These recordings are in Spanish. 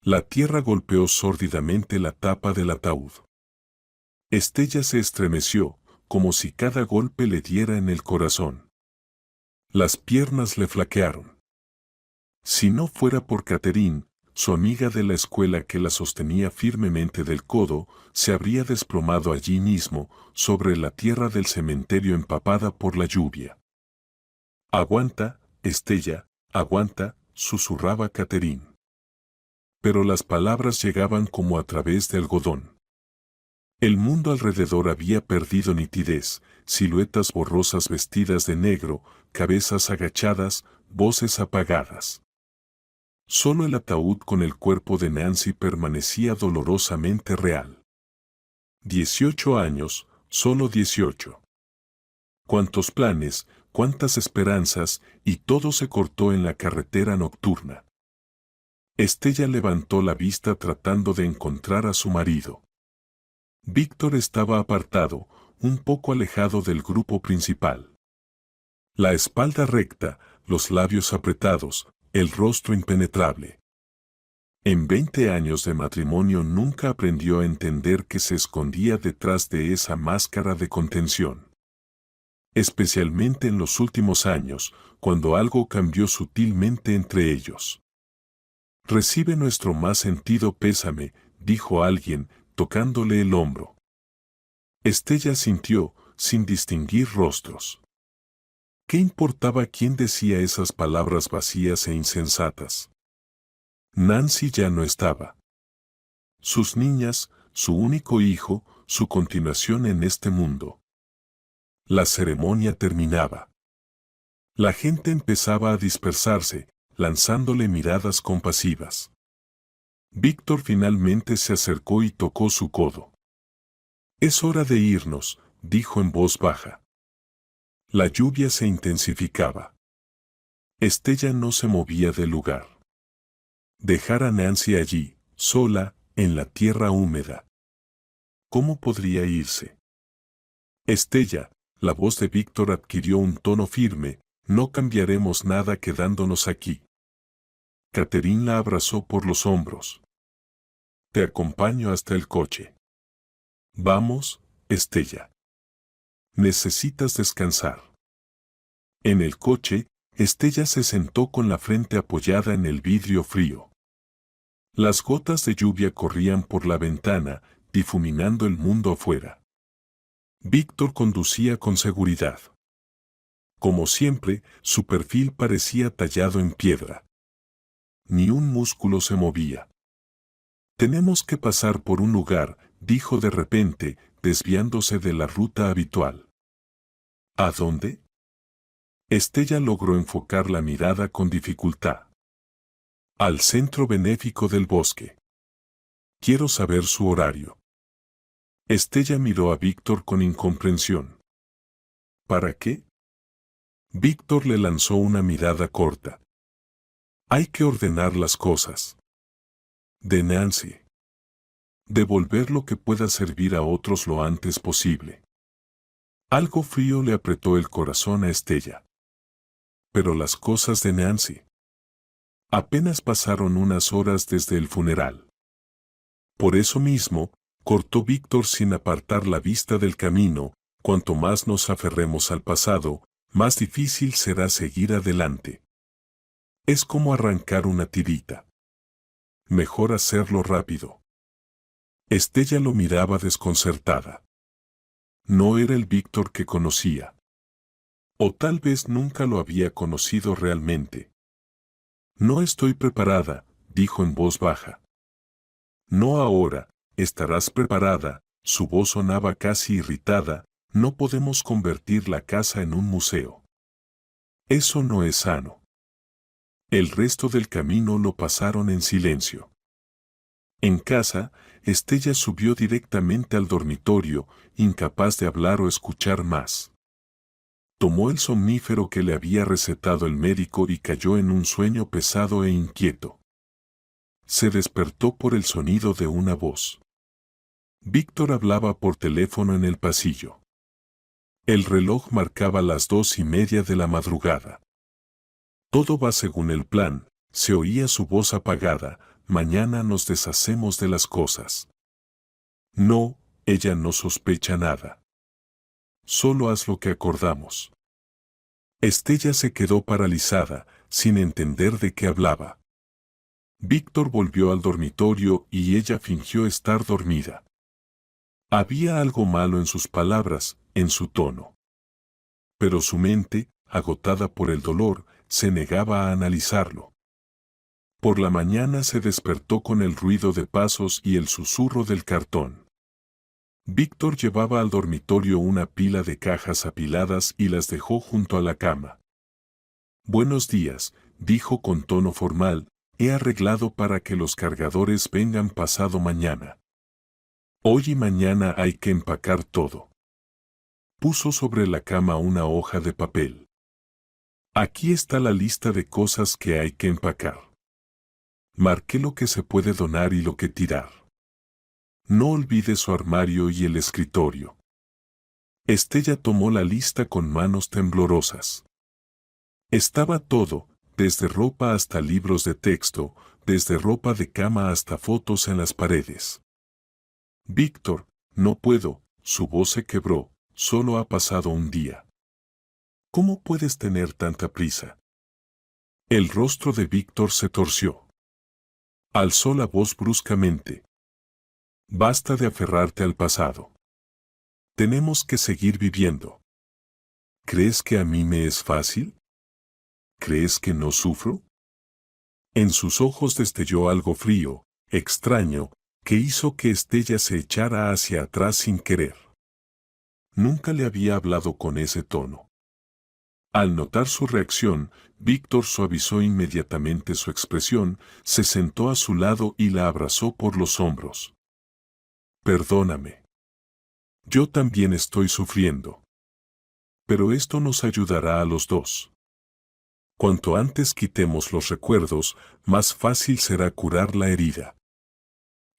La tierra golpeó sórdidamente la tapa del ataúd. Estella se estremeció, como si cada golpe le diera en el corazón. Las piernas le flaquearon. Si no fuera por Catherine, su amiga de la escuela que la sostenía firmemente del codo, se habría desplomado allí mismo, sobre la tierra del cementerio empapada por la lluvia. «Aguanta, Estella, aguanta», susurraba Catherine. Pero las palabras llegaban como a través de algodón. El mundo alrededor había perdido nitidez, siluetas borrosas vestidas de negro, cabezas agachadas, voces apagadas. Solo el ataúd con el cuerpo de Nancy permanecía dolorosamente real. 18 años, solo 18. Cuántos planes, cuántas esperanzas, y todo se cortó en la carretera nocturna. Estella levantó la vista tratando de encontrar a su marido. Víctor estaba apartado, un poco alejado del grupo principal. La espalda recta, los labios apretados, el rostro impenetrable. En 20 años de matrimonio nunca aprendió a entender que se escondía detrás de esa máscara de contención. Especialmente en los últimos años, cuando algo cambió sutilmente entre ellos. «Recibe nuestro más sentido pésame», dijo alguien, tocándole el hombro. Estella sintió, sin distinguir rostros. ¿Qué importaba quién decía esas palabras vacías e insensatas? Nancy ya no estaba. Sus niñas, su único hijo, su continuación en este mundo. La ceremonia terminaba. La gente empezaba a dispersarse, lanzándole miradas compasivas. Víctor finalmente se acercó y tocó su codo. «Es hora de irnos», dijo en voz baja. La lluvia se intensificaba. Estella no se movía del lugar. Dejar a Nancy allí, sola, en la tierra húmeda. ¿Cómo podría irse? «Estella», la voz de Víctor adquirió un tono firme, «no cambiaremos nada quedándonos aquí». Catherine la abrazó por los hombros. «Te acompaño hasta el coche». «Vamos, Estella. Necesitas descansar». En el coche, Estella se sentó con la frente apoyada en el vidrio frío. Las gotas de lluvia corrían por la ventana, difuminando el mundo afuera. Víctor conducía con seguridad. Como siempre, su perfil parecía tallado en piedra. Ni un músculo se movía. «Tenemos que pasar por un lugar», dijo de repente, desviándose de la ruta habitual. «¿A dónde?» Estella logró enfocar la mirada con dificultad. «Al centro benéfico del bosque. Quiero saber su horario». Estella miró a Víctor con incomprensión. «¿Para qué?» Víctor le lanzó una mirada corta. «Hay que ordenar las cosas. De Nancy. Devolver lo que pueda servir a otros lo antes posible». Algo frío le apretó el corazón a Estella. Pero las cosas de Nancy. Apenas pasaron unas horas desde el funeral. Por eso mismo, cortó Víctor sin apartar la vista del camino, cuanto más nos aferremos al pasado, más difícil será seguir adelante. Es como arrancar una tirita. Mejor hacerlo rápido. Estella lo miraba desconcertada. No era el Víctor que conocía. O tal vez nunca lo había conocido realmente. «No estoy preparada», dijo en voz baja. «No ahora, estarás preparada», su voz sonaba casi irritada, «no podemos convertir la casa en un museo. Eso no es sano». El resto del camino lo pasaron en silencio. En casa, Estella subió directamente al dormitorio, incapaz de hablar o escuchar más. Tomó el somnífero que le había recetado el médico y cayó en un sueño pesado e inquieto. Se despertó por el sonido de una voz. Víctor hablaba por teléfono en el pasillo. El reloj marcaba las 2:30 de la madrugada. «Todo va según el plan», se oía su voz apagada, mañana nos deshacemos de las cosas. No, ella no sospecha nada. Solo haz lo que acordamos. Estella se quedó paralizada, sin entender de qué hablaba. Víctor volvió al dormitorio y ella fingió estar dormida. Había algo malo en sus palabras, en su tono. Pero su mente, agotada por el dolor, se negaba a analizarlo. Por la mañana se despertó con el ruido de pasos y el susurro del cartón. Víctor llevaba al dormitorio una pila de cajas apiladas y las dejó junto a la cama. «Buenos días», dijo con tono formal, «he arreglado para que los cargadores vengan pasado mañana. Hoy y mañana hay que empacar todo». Puso sobre la cama una hoja de papel. «Aquí está la lista de cosas que hay que empacar. Marqué lo que se puede donar y lo que tirar. No olvide su armario y el escritorio». Estella tomó la lista con manos temblorosas. Estaba todo, desde ropa hasta libros de texto, desde ropa de cama hasta fotos en las paredes. «Víctor, no puedo», su voz se quebró, «solo ha pasado un día. ¿Cómo puedes tener tanta prisa?» El rostro de Víctor se torció. Alzó la voz bruscamente. «Basta de aferrarte al pasado. Tenemos que seguir viviendo. ¿Crees que a mí me es fácil? ¿Crees que no sufro?» En sus ojos destelló algo frío, extraño, que hizo que Estella se echara hacia atrás sin querer. Nunca le había hablado con ese tono. Al notar su reacción, Víctor suavizó inmediatamente su expresión, se sentó a su lado y la abrazó por los hombros. «Perdóname. Yo también estoy sufriendo. Pero esto nos ayudará a los dos. Cuanto antes quitemos los recuerdos, más fácil será curar la herida.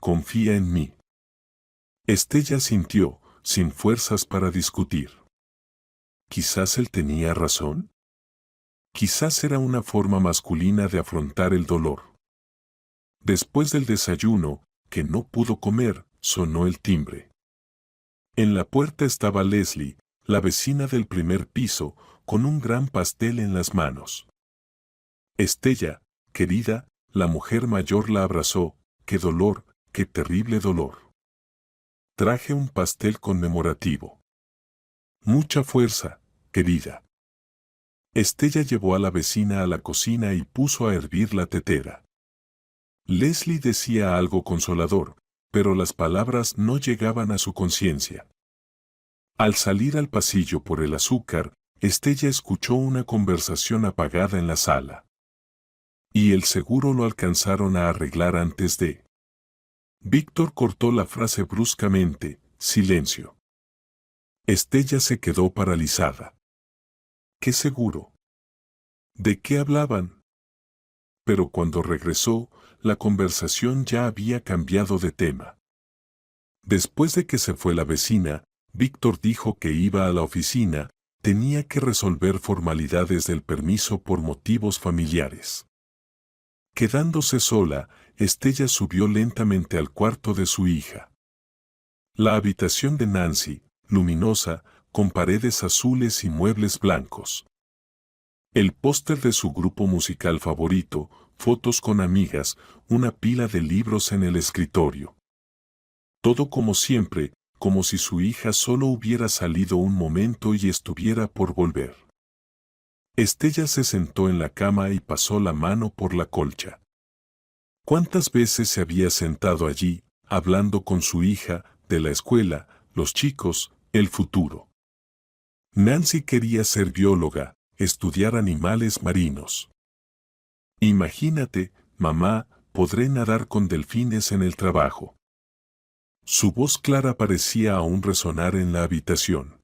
Confía en mí». Estella sintió, sin fuerzas para discutir. Quizás él tenía razón. Quizás era una forma masculina de afrontar el dolor. Después del desayuno, que no pudo comer, sonó el timbre. En la puerta estaba Leslie, la vecina del primer piso, con un gran pastel en las manos. «Estella, querida», la mujer mayor la abrazó. «Qué dolor, qué terrible dolor. Traje un pastel conmemorativo. Mucha fuerza, querida». Estella llevó a la vecina a la cocina y puso a hervir la tetera. Leslie decía algo consolador, pero las palabras no llegaban a su conciencia. Al salir al pasillo por el azúcar, Estella escuchó una conversación apagada en la sala. Y el seguro lo alcanzaron a arreglar antes de... Víctor cortó la frase bruscamente, silencio. Estella se quedó paralizada. ¿Qué seguro? ¿De qué hablaban? Pero cuando regresó, la conversación ya había cambiado de tema. Después de que se fue la vecina, Víctor dijo que iba a la oficina, tenía que resolver formalidades del permiso por motivos familiares. Quedándose sola, Estella subió lentamente al cuarto de su hija. La habitación de Nancy, luminosa, con paredes azules y muebles blancos. El póster de su grupo musical favorito, fotos con amigas, una pila de libros en el escritorio. Todo como siempre, como si su hija solo hubiera salido un momento y estuviera por volver. Estella se sentó en la cama y pasó la mano por la colcha. ¿Cuántas veces se había sentado allí, hablando con su hija, de la escuela, los chicos, el futuro? Nancy quería ser bióloga, estudiar animales marinos. «Imagínate, mamá, podré nadar con delfines en el trabajo». Su voz clara parecía aún resonar en la habitación.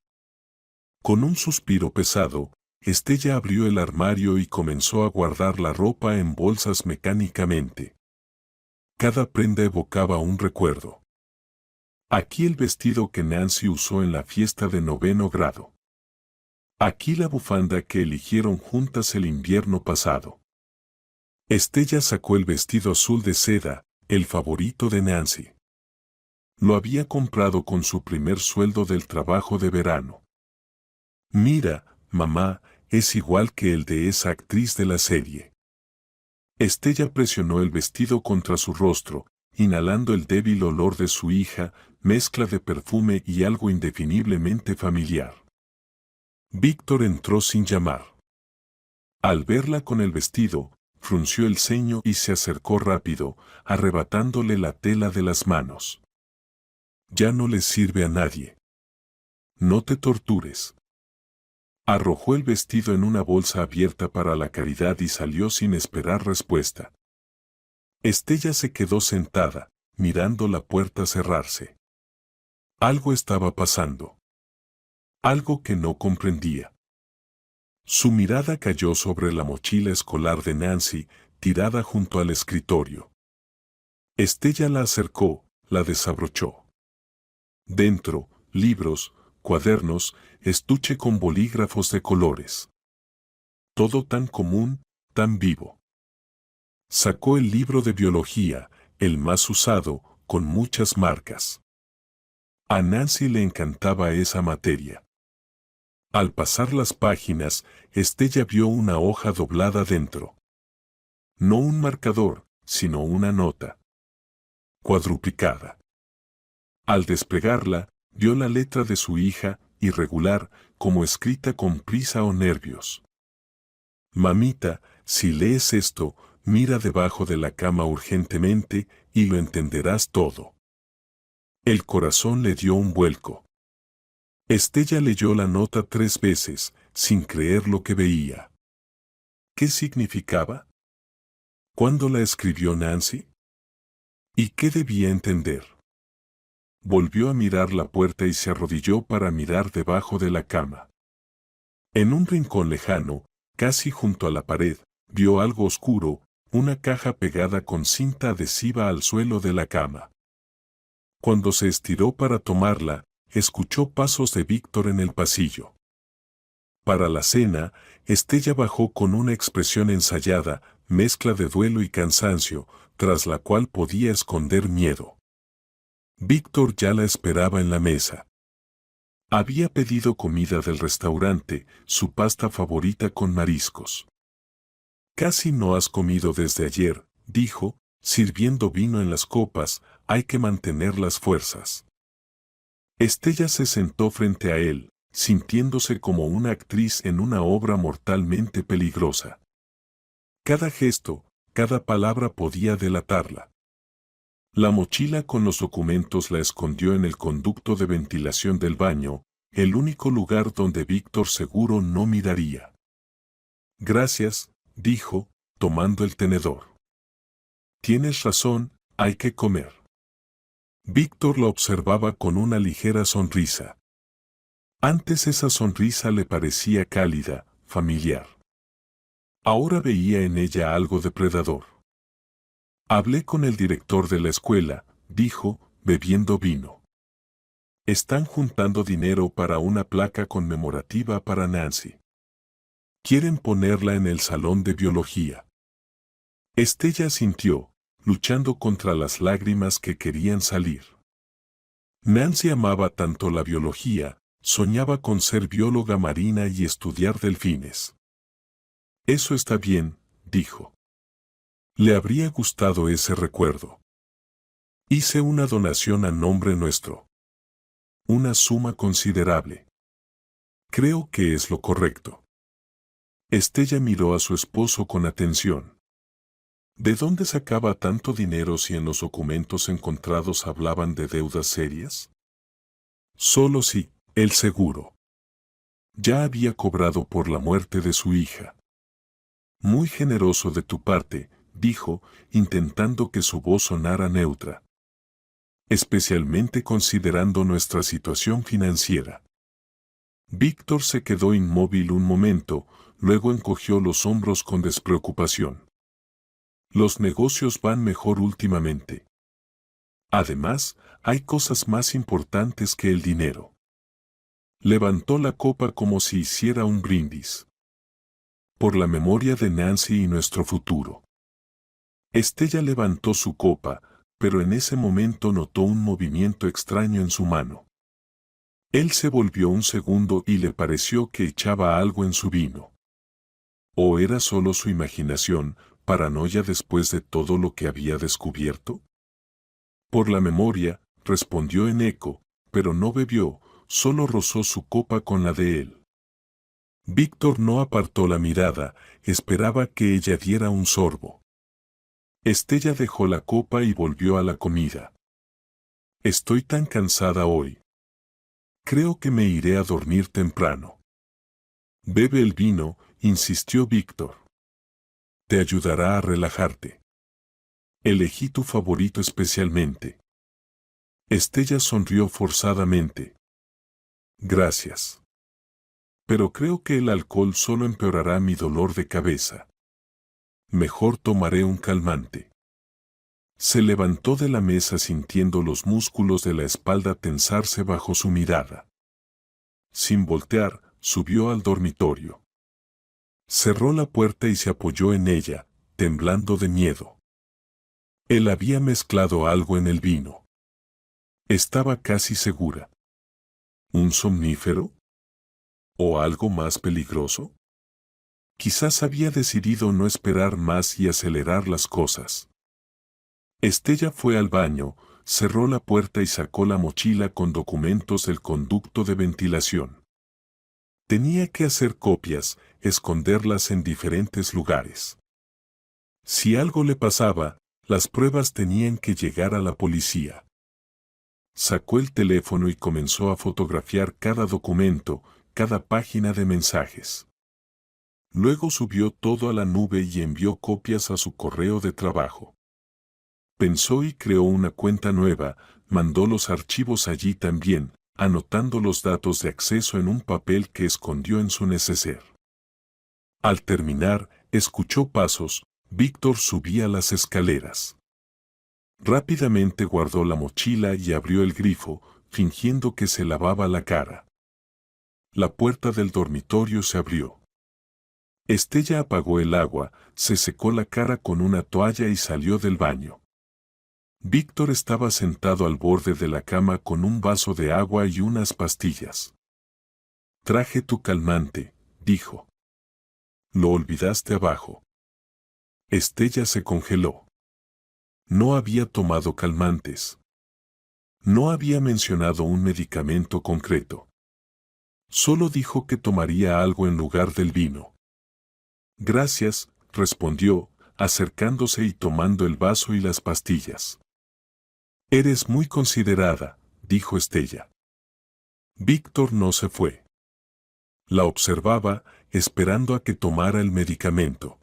Con un suspiro pesado, Estella abrió el armario y comenzó a guardar la ropa en bolsas mecánicamente. Cada prenda evocaba un recuerdo. Aquí el vestido que Nancy usó en la fiesta de 9º grado. Aquí la bufanda que eligieron juntas el invierno pasado. Estella sacó el vestido azul de seda, el favorito de Nancy. Lo había comprado con su primer sueldo del trabajo de verano. Mira, mamá, es igual que el de esa actriz de la serie. Estella presionó el vestido contra su rostro, inhalando el débil olor de su hija, mezcla de perfume y algo indefiniblemente familiar. Víctor entró sin llamar. Al verla con el vestido, frunció el ceño y se acercó rápido, arrebatándole la tela de las manos. Ya no le sirve a nadie. No te tortures. Arrojó el vestido en una bolsa abierta para la caridad y salió sin esperar respuesta. Estella se quedó sentada, mirando la puerta cerrarse. Algo estaba pasando. Algo que no comprendía. Su mirada cayó sobre la mochila escolar de Nancy, tirada junto al escritorio. Estella la acercó, la desabrochó. Dentro, libros, cuadernos, estuche con bolígrafos de colores. Todo tan común, tan vivo. Sacó el libro de biología, el más usado, con muchas marcas. A Nancy le encantaba esa materia. Al pasar las páginas, Estella vio una hoja doblada dentro. No un marcador, sino una nota. Cuadruplicada. Al desplegarla, vio la letra de su hija, irregular, como escrita con prisa o nervios. Mamita, si lees esto, mira debajo de la cama urgentemente y lo entenderás todo. El corazón le dio un vuelco. Estella leyó la nota 3 veces, sin creer lo que veía. ¿Qué significaba? ¿Cuándo la escribió Nancy? ¿Y qué debía entender? Volvió a mirar la puerta y se arrodilló para mirar debajo de la cama. En un rincón lejano, casi junto a la pared, vio algo oscuro, una caja pegada con cinta adhesiva al suelo de la cama. Cuando se estiró para tomarla, escuchó pasos de Víctor en el pasillo. Para la cena, Estella bajó con una expresión ensayada, mezcla de duelo y cansancio, tras la cual podía esconder miedo. Víctor ya la esperaba en la mesa. Había pedido comida del restaurante, su pasta favorita con mariscos. Casi no has comido desde ayer, dijo, sirviendo vino en las copas, hay que mantener las fuerzas. Estella se sentó frente a él, sintiéndose como una actriz en una obra mortalmente peligrosa. Cada gesto, cada palabra podía delatarla. La mochila con los documentos la escondió en el conducto de ventilación del baño, el único lugar donde Víctor seguro no miraría. Gracias, dijo, tomando el tenedor. Tienes razón, hay que comer. Víctor lo observaba con una ligera sonrisa. Antes esa sonrisa le parecía cálida, familiar. Ahora veía en ella algo depredador. Hablé con el director de la escuela, dijo, bebiendo vino. Están juntando dinero para una placa conmemorativa para Nancy. Quieren ponerla en el salón de biología. Estella asintió, luchando contra las lágrimas que querían salir. Nancy amaba tanto la biología, soñaba con ser bióloga marina y estudiar delfines. Eso está bien, dijo. Le habría gustado ese recuerdo. Hice una donación a nombre nuestro. Una suma considerable. Creo que es lo correcto. Estella miró a su esposo con atención. ¿De dónde sacaba tanto dinero si en los documentos encontrados hablaban de deudas serias? Solo sí, el seguro. Ya había cobrado por la muerte de su hija. Muy generoso de tu parte, dijo, intentando que su voz sonara neutra. Especialmente considerando nuestra situación financiera. Víctor se quedó inmóvil un momento, luego encogió los hombros con despreocupación. Los negocios van mejor últimamente. Además, hay cosas más importantes que el dinero. Levantó la copa como si hiciera un brindis. Por la memoria de Nancy y nuestro futuro. Estella levantó su copa, pero en ese momento notó un movimiento extraño en su mano. Él se volvió un segundo y le pareció que echaba algo en su vino. ¿O era solo su imaginación, paranoia después de todo lo que había descubierto? Por la memoria, respondió en eco, pero no bebió, solo rozó su copa con la de él. Víctor no apartó la mirada, esperaba que ella diera un sorbo. Estella dejó la copa y volvió a la comida. Estoy tan cansada hoy. Creo que me iré a dormir temprano. Bebe el vino, insistió Víctor. Te ayudará a relajarte. Elegí tu favorito especialmente. Estella sonrió forzadamente. Gracias. Pero creo que el alcohol solo empeorará mi dolor de cabeza. Mejor tomaré un calmante. Se levantó de la mesa sintiendo los músculos de la espalda tensarse bajo su mirada. Sin voltear, subió al dormitorio. Cerró la puerta y se apoyó en ella, temblando de miedo. Él había mezclado algo en el vino. Estaba casi segura. ¿Un somnífero? ¿O algo más peligroso? Quizás había decidido no esperar más y acelerar las cosas. Estella fue al baño, cerró la puerta y sacó la mochila con documentos del conducto de ventilación. Tenía que hacer copias, esconderlas en diferentes lugares. Si algo le pasaba, las pruebas tenían que llegar a la policía. Sacó el teléfono y comenzó a fotografiar cada documento, cada página de mensajes. Luego subió todo a la nube y envió copias a su correo de trabajo. Pensó y creó una cuenta nueva, mandó los archivos allí también, anotando los datos de acceso en un papel que escondió en su neceser. Al terminar, escuchó pasos, Víctor subía las escaleras. Rápidamente guardó la mochila y abrió el grifo, fingiendo que se lavaba la cara. La puerta del dormitorio se abrió. Estella apagó el agua, se secó la cara con una toalla y salió del baño. Víctor estaba sentado al borde de la cama con un vaso de agua y unas pastillas. Traje tu calmante, dijo. Lo olvidaste abajo. Estella se congeló. No había tomado calmantes. No había mencionado un medicamento concreto. Solo dijo que tomaría algo en lugar del vino. Gracias, respondió, acercándose y tomando el vaso y las pastillas. Eres muy considerada, dijo Estella. Víctor no se fue. La observaba, esperando a que tomara el medicamento.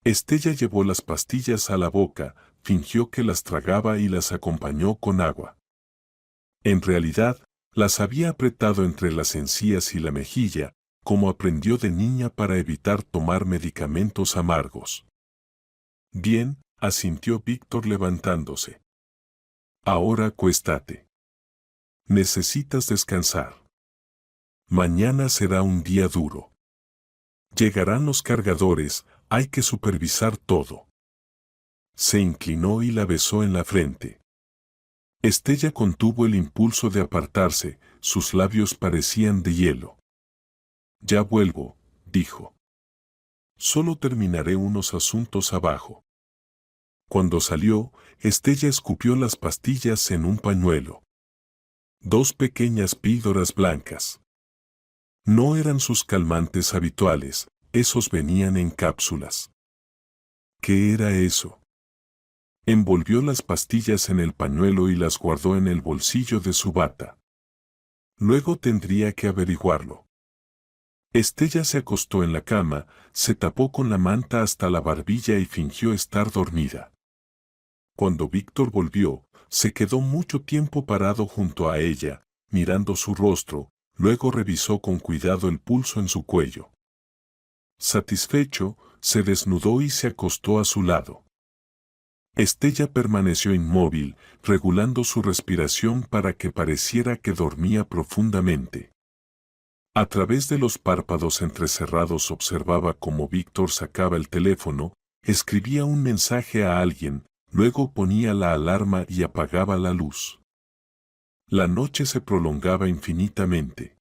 Estella llevó las pastillas a la boca, fingió que las tragaba y las acompañó con agua. En realidad, las había apretado entre las encías y la mejilla, como aprendió de niña para evitar tomar medicamentos amargos. Bien, asintió Víctor levantándose. Ahora acuéstate. Necesitas descansar. Mañana será un día duro. Llegarán los cargadores, hay que supervisar todo. Se inclinó y la besó en la frente. Estella contuvo el impulso de apartarse, sus labios parecían de hielo. Ya vuelvo, dijo. Solo terminaré unos asuntos abajo. Cuando salió, Estella escupió las pastillas en un pañuelo. 2 pequeñas píldoras blancas. No eran sus calmantes habituales, esos venían en cápsulas. ¿Qué era eso? Envolvió las pastillas en el pañuelo y las guardó en el bolsillo de su bata. Luego tendría que averiguarlo. Estella se acostó en la cama, se tapó con la manta hasta la barbilla y fingió estar dormida. Cuando Víctor volvió, se quedó mucho tiempo parado junto a ella, mirando su rostro, luego revisó con cuidado el pulso en su cuello. Satisfecho, se desnudó y se acostó a su lado. Estella permaneció inmóvil, regulando su respiración para que pareciera que dormía profundamente. A través de los párpados entrecerrados observaba cómo Víctor sacaba el teléfono, escribía un mensaje a alguien, luego ponía la alarma y apagaba la luz. La noche se prolongaba infinitamente.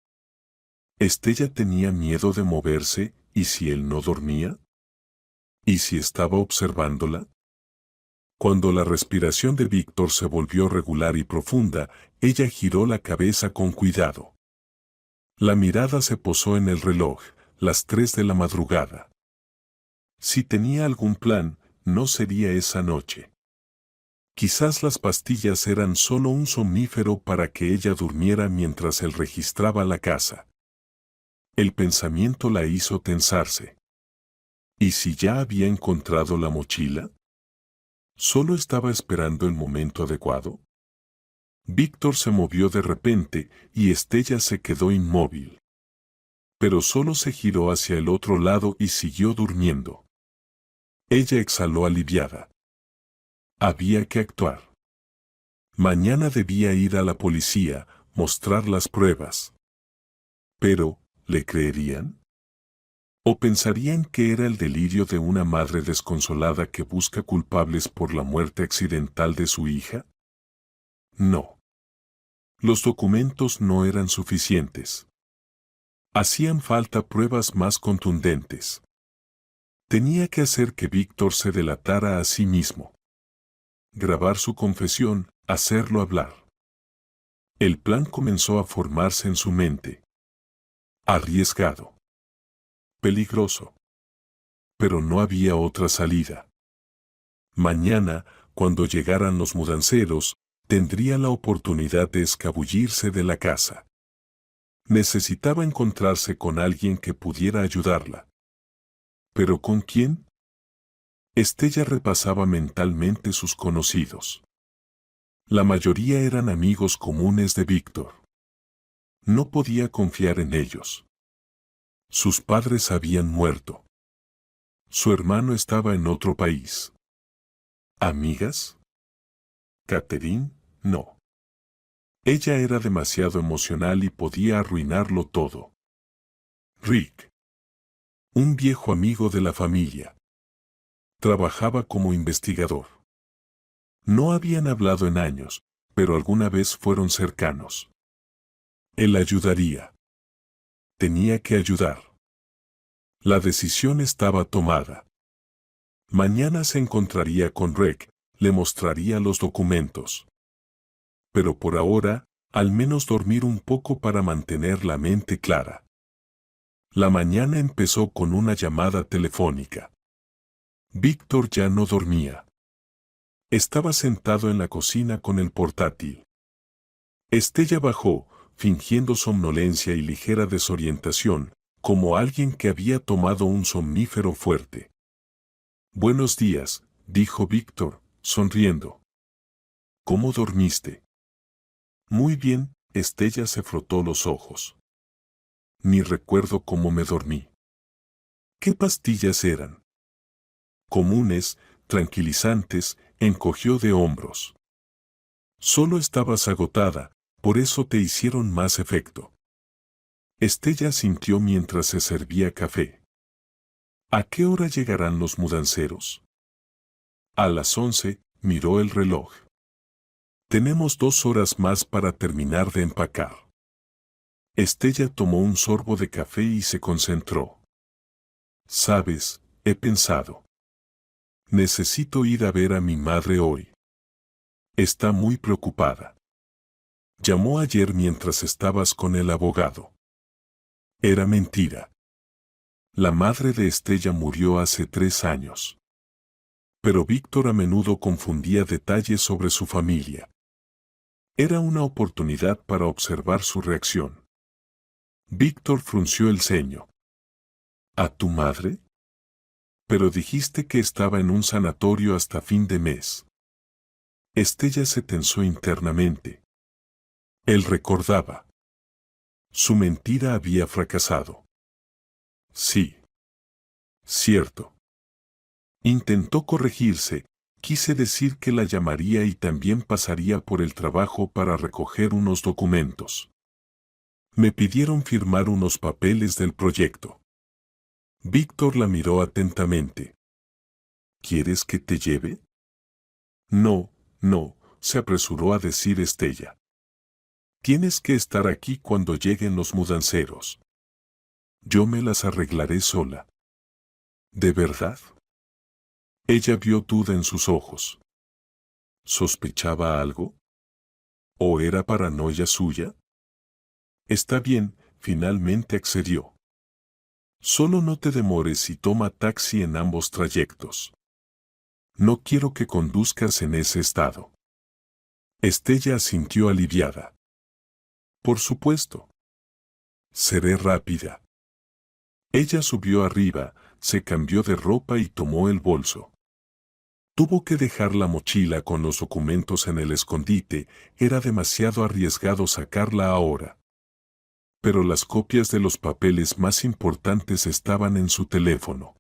Estella tenía miedo de moverse, ¿y si él no dormía? ¿Y si estaba observándola? Cuando la respiración de Víctor se volvió regular y profunda, ella giró la cabeza con cuidado. La mirada se posó en el reloj, las 3 de la madrugada. Si tenía algún plan, no sería esa noche. Quizás las pastillas eran solo un somnífero para que ella durmiera mientras él registraba la casa. El pensamiento la hizo tensarse. ¿Y si ya había encontrado la mochila? ¿Solo estaba esperando el momento adecuado? Víctor se movió de repente y Estella se quedó inmóvil. Pero solo se giró hacia el otro lado y siguió durmiendo. Ella exhaló aliviada. Había que actuar. Mañana debía ir a la policía, mostrar las pruebas. Pero, ¿le creerían? ¿O pensarían que era el delirio de una madre desconsolada que busca culpables por la muerte accidental de su hija? No. Los documentos no eran suficientes. Hacían falta pruebas más contundentes. Tenía que hacer que Víctor se delatara a sí mismo. Grabar su confesión, hacerlo hablar. El plan comenzó a formarse en su mente. Arriesgado. Peligroso. Pero no había otra salida. Mañana, cuando llegaran los mudanceros, tendría la oportunidad de escabullirse de la casa. Necesitaba encontrarse con alguien que pudiera ayudarla. ¿Pero con quién? Estella repasaba mentalmente sus conocidos. La mayoría eran amigos comunes de Víctor. No podía confiar en ellos. Sus padres habían muerto. Su hermano estaba en otro país. ¿Amigas? Catherine, no. Ella era demasiado emocional y podía arruinarlo todo. Rick. Un viejo amigo de la familia. Trabajaba como investigador. No habían hablado en años, pero alguna vez fueron cercanos. Él ayudaría. Tenía que ayudar. La decisión estaba tomada. Mañana se encontraría con Rick, le mostraría los documentos. Pero por ahora, al menos dormir un poco para mantener la mente clara. La mañana empezó con una llamada telefónica. Víctor ya no dormía. Estaba sentado en la cocina con el portátil. Estella bajó, fingiendo somnolencia y ligera desorientación, como alguien que había tomado un somnífero fuerte. Buenos días, dijo Víctor, sonriendo. ¿Cómo dormiste? Muy bien, Estella se frotó los ojos. Ni recuerdo cómo me dormí. ¿Qué pastillas eran? Comunes, tranquilizantes, encogió de hombros. Solo estabas agotada, por eso te hicieron más efecto. Estella sintió mientras se servía café. ¿A qué hora llegarán los mudanceros? A las 11, miró el reloj. Tenemos 2 horas más para terminar de empacar. Estella tomó un sorbo de café y se concentró. Sabes, he pensado. Necesito ir a ver a mi madre hoy. Está muy preocupada. Llamó ayer mientras estabas con el abogado. Era mentira. La madre de Estella murió hace 3 años. Pero Víctor a menudo confundía detalles sobre su familia. Era una oportunidad para observar su reacción. Víctor frunció el ceño. ¿A tu madre? Pero dijiste que estaba en un sanatorio hasta fin de mes. Estella se tensó internamente. Él recordaba. Su mentira había fracasado. Sí. Cierto. Intentó corregirse, quise decir que la llamaría y también pasaría por el trabajo para recoger unos documentos. Me pidieron firmar unos papeles del proyecto. Víctor la miró atentamente. ¿Quieres que te lleve? No, no, se apresuró a decir Estella. Tienes que estar aquí cuando lleguen los mudanceros. Yo me las arreglaré sola. ¿De verdad? Ella vio duda en sus ojos. ¿Sospechaba algo? ¿O era paranoia suya? Está bien, finalmente accedió. Solo no te demores y toma taxi en ambos trayectos. No quiero que conduzcas en ese estado. Estella asintió aliviada. Por supuesto. Seré rápida. Ella subió arriba, se cambió de ropa y tomó el bolso. Tuvo que dejar la mochila con los documentos en el escondite, era demasiado arriesgado sacarla ahora. Pero las copias de los papeles más importantes estaban en su teléfono.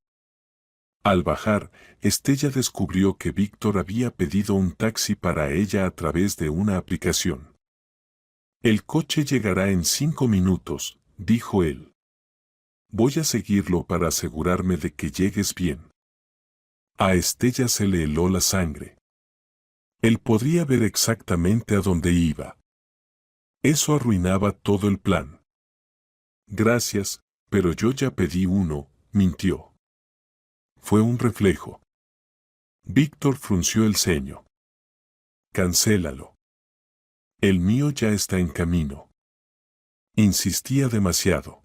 Al bajar, Estella descubrió que Víctor había pedido un taxi para ella a través de una aplicación. El coche llegará en 5 minutos, dijo él. Voy a seguirlo para asegurarme de que llegues bien. A Estella se le heló la sangre. Él podría ver exactamente a dónde iba. Eso arruinaba todo el plan. Gracias, pero yo ya pedí uno, mintió. Fue un reflejo. Víctor frunció el ceño. Cancélalo. El mío ya está en camino. Insistía demasiado.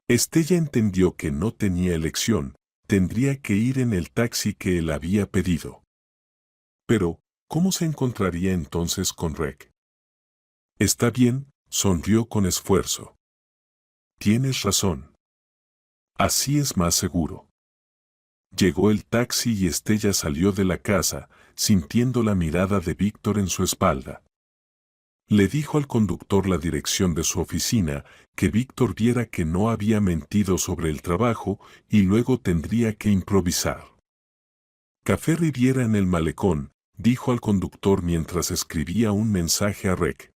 Estella entendió que no tenía elección, tendría que ir en el taxi que él había pedido. Pero, ¿cómo se encontraría entonces con Rec? Está bien, sonrió con esfuerzo. Tienes razón. Así es más seguro. Llegó el taxi y Estella salió de la casa, sintiendo la mirada de Víctor en su espalda. Le dijo al conductor la dirección de su oficina, que Víctor viera que no había mentido sobre el trabajo y luego tendría que improvisar. Café Riviera en el malecón, dijo al conductor mientras escribía un mensaje a Rec.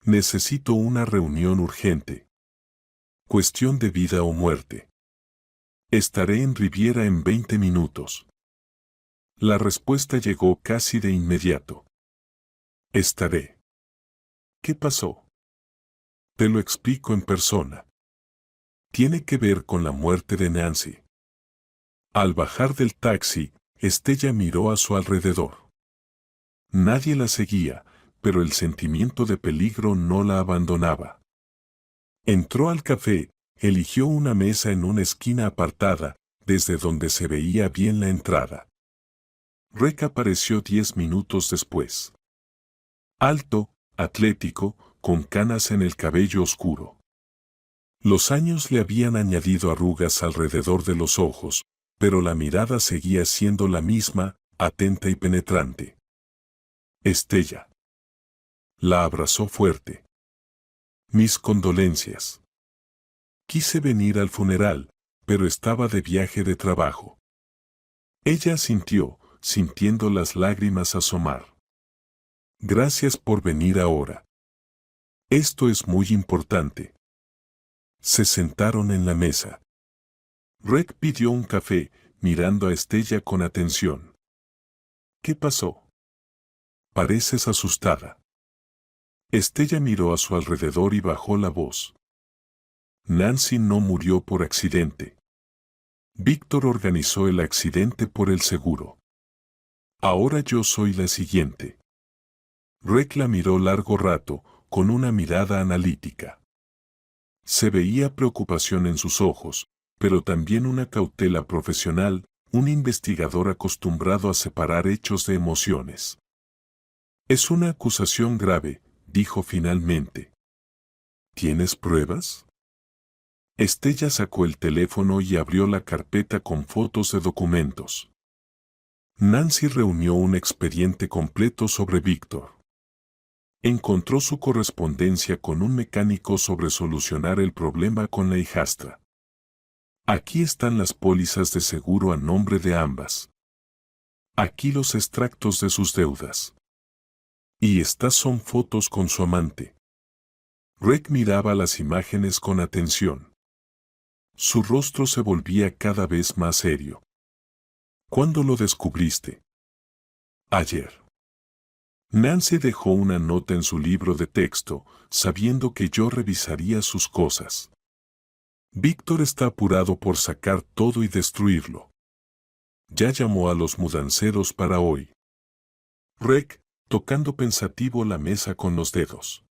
Necesito una reunión urgente. Cuestión de vida o muerte. Estaré en Riviera en 20 minutos. La respuesta llegó casi de inmediato. Estaré. ¿Qué pasó? Te lo explico en persona. Tiene que ver con la muerte de Nancy. Al bajar del taxi, Estella miró a su alrededor. Nadie la seguía, pero el sentimiento de peligro no la abandonaba. Entró al café, eligió una mesa en una esquina apartada, desde donde se veía bien la entrada. Rec apareció 10 minutos después. Alto, atlético, con canas en el cabello oscuro. Los años le habían añadido arrugas alrededor de los ojos, pero la mirada seguía siendo la misma, atenta y penetrante. Estella. La abrazó fuerte. Mis condolencias. Quise venir al funeral, pero estaba de viaje de trabajo. Ella asintió, sintiendo las lágrimas asomar. Gracias por venir ahora. Esto es muy importante. Se sentaron en la mesa. Rec pidió un café, mirando a Estella con atención. ¿Qué pasó? Pareces asustada. Estella miró a su alrededor y bajó la voz. Nancy no murió por accidente. Víctor organizó el accidente por el seguro. Ahora yo soy la siguiente. Rec la miró largo rato, con una mirada analítica. Se veía preocupación en sus ojos, pero también una cautela profesional, un investigador acostumbrado a separar hechos de emociones. Es una acusación grave, dijo finalmente. ¿Tienes pruebas? Estella sacó el teléfono y abrió la carpeta con fotos de documentos. Nancy reunió un expediente completo sobre Víctor. Encontró su correspondencia con un mecánico sobre solucionar el problema con la hijastra. Aquí están las pólizas de seguro a nombre de ambas. Aquí los extractos de sus deudas. Y estas son fotos con su amante. Rec miraba las imágenes con atención. Su rostro se volvía cada vez más serio. ¿Cuándo lo descubriste? Ayer. Nancy dejó una nota en su libro de texto, sabiendo que yo revisaría sus cosas. Víctor está apurado por sacar todo y destruirlo. Ya llamó a los mudanceros para hoy. Rec, tocando pensativo la mesa con los dedos.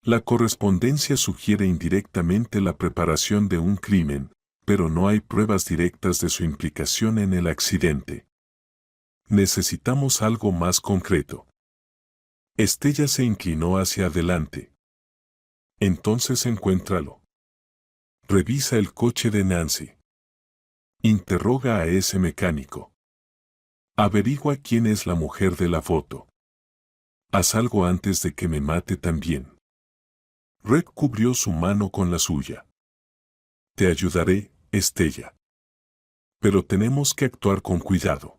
La correspondencia sugiere indirectamente la preparación de un crimen, pero no hay pruebas directas de su implicación en el accidente. Necesitamos algo más concreto. Estella se inclinó hacia adelante. Entonces encuéntralo. Revisa el coche de Nancy. Interroga a ese mecánico. Averigua quién es la mujer de la foto. Haz algo antes de que me mate también. Red cubrió su mano con la suya. Te ayudaré, Estella. Pero tenemos que actuar con cuidado.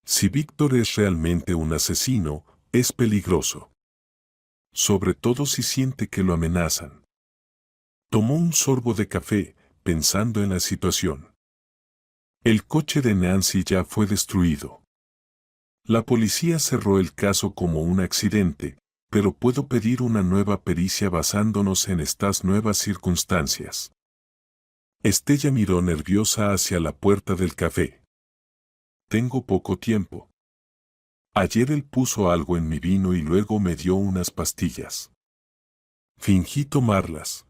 Si Víctor es realmente un asesino, es peligroso. Sobre todo si siente que lo amenazan. Tomó un sorbo de café, pensando en la situación. El coche de Nancy ya fue destruido. La policía cerró el caso como un accidente, pero puedo pedir una nueva pericia basándonos en estas nuevas circunstancias. Estella miró nerviosa hacia la puerta del café. Tengo poco tiempo. Ayer él puso algo en mi vino y luego me dio unas pastillas. Fingí tomarlas.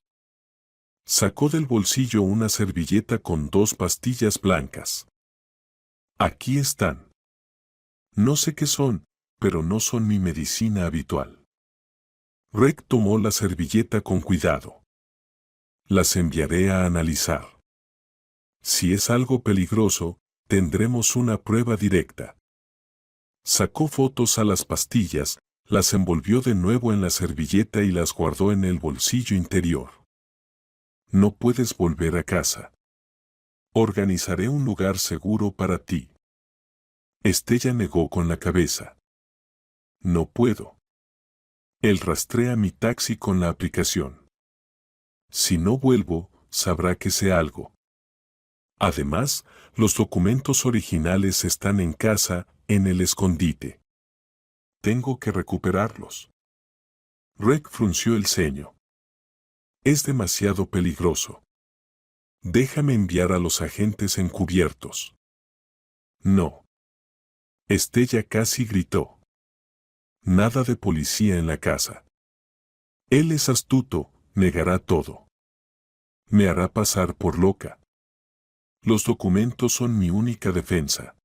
Sacó del bolsillo una servilleta con 2 pastillas blancas. Aquí están. No sé qué son, pero no son mi medicina habitual. Rec tomó la servilleta con cuidado. Las enviaré a analizar. Si es algo peligroso, tendremos una prueba directa. Sacó fotos a las pastillas, las envolvió de nuevo en la servilleta y las guardó en el bolsillo interior. No puedes volver a casa. Organizaré un lugar seguro para ti. Estella negó con la cabeza. No puedo. Él rastrea mi taxi con la aplicación. Si no vuelvo, sabrá que sé algo. Además, los documentos originales están en casa, en el escondite. Tengo que recuperarlos. Rec frunció el ceño. Es demasiado peligroso. Déjame enviar a los agentes encubiertos. No. Estella casi gritó. Nada de policía en la casa. Él es astuto, negará todo. Me hará pasar por loca. Los documentos son mi única defensa.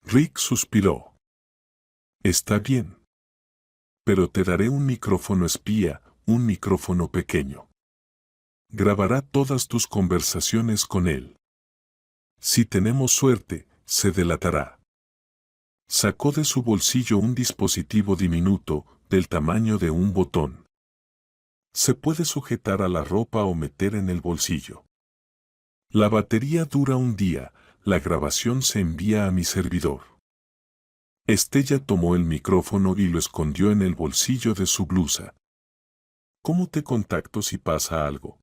Rick suspiró. Está bien. Pero te daré un micrófono espía, un micrófono pequeño. Grabará todas tus conversaciones con él. Si tenemos suerte, se delatará. Sacó de su bolsillo un dispositivo diminuto, del tamaño de un botón. Se puede sujetar a la ropa o meter en el bolsillo. La batería dura un día, la grabación se envía a mi servidor. Estella tomó el micrófono y lo escondió en el bolsillo de su blusa. ¿Cómo te contacto si pasa algo?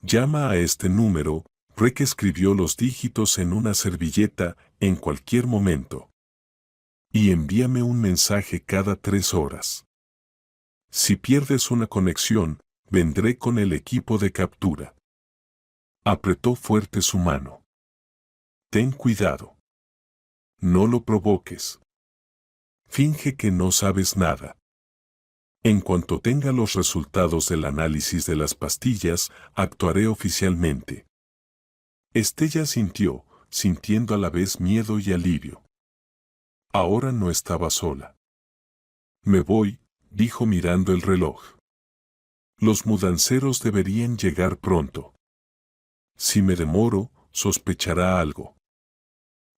Llama a este número. Rick escribió los dígitos en una servilleta, en cualquier momento. Y envíame un mensaje cada 3 horas. Si pierdes una conexión, vendré con el equipo de captura. Apretó fuerte su mano. Ten cuidado. No lo provoques. Finge que no sabes nada. En cuanto tenga los resultados del análisis de las pastillas, actuaré oficialmente. Estella sintiendo a la vez miedo y alivio. Ahora no estaba sola. Me voy, dijo mirando el reloj. Los mudanceros deberían llegar pronto. Si me demoro, sospechará algo.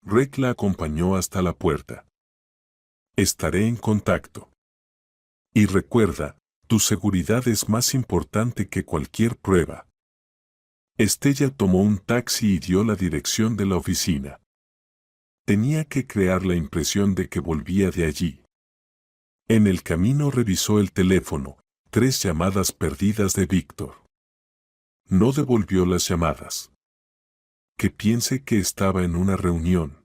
Rec la acompañó hasta la puerta. Estaré en contacto. Y recuerda, tu seguridad es más importante que cualquier prueba. Estella tomó un taxi y dio la dirección de la oficina. Tenía que crear la impresión de que volvía de allí. En el camino revisó el teléfono, 3 llamadas perdidas de Víctor. No devolvió las llamadas. que piense que estaba en una reunión.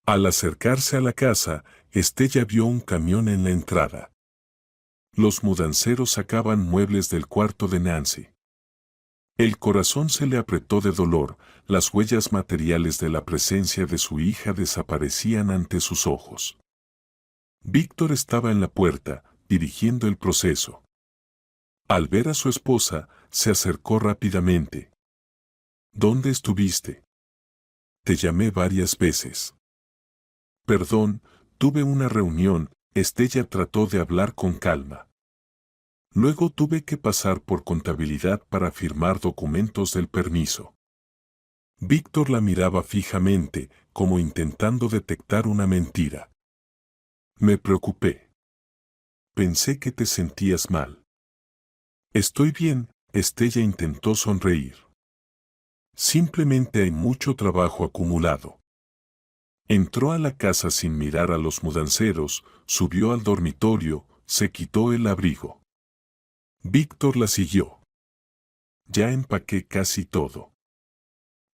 Al acercarse a la casa, Estella vio un camión en la entrada. Los mudanceros sacaban muebles del cuarto de Nancy. El corazón se le apretó de dolor, las huellas materiales de la presencia de su hija desaparecían ante sus ojos. Víctor estaba en la puerta, dirigiendo el proceso. Al ver a su esposa, se acercó rápidamente. ¿Dónde estuviste? Te llamé varias veces. Perdón, tuve una reunión, Estella trató de hablar con calma. Luego tuve que pasar por contabilidad para firmar documentos del permiso. Víctor la miraba fijamente, como intentando detectar una mentira. Me preocupé. Pensé que te sentías mal. Estoy bien, Estella intentó sonreír. Simplemente hay mucho trabajo acumulado. Entró a la casa sin mirar a los mudanceros, subió al dormitorio, se quitó el abrigo. Víctor la siguió. Ya empaqué casi todo.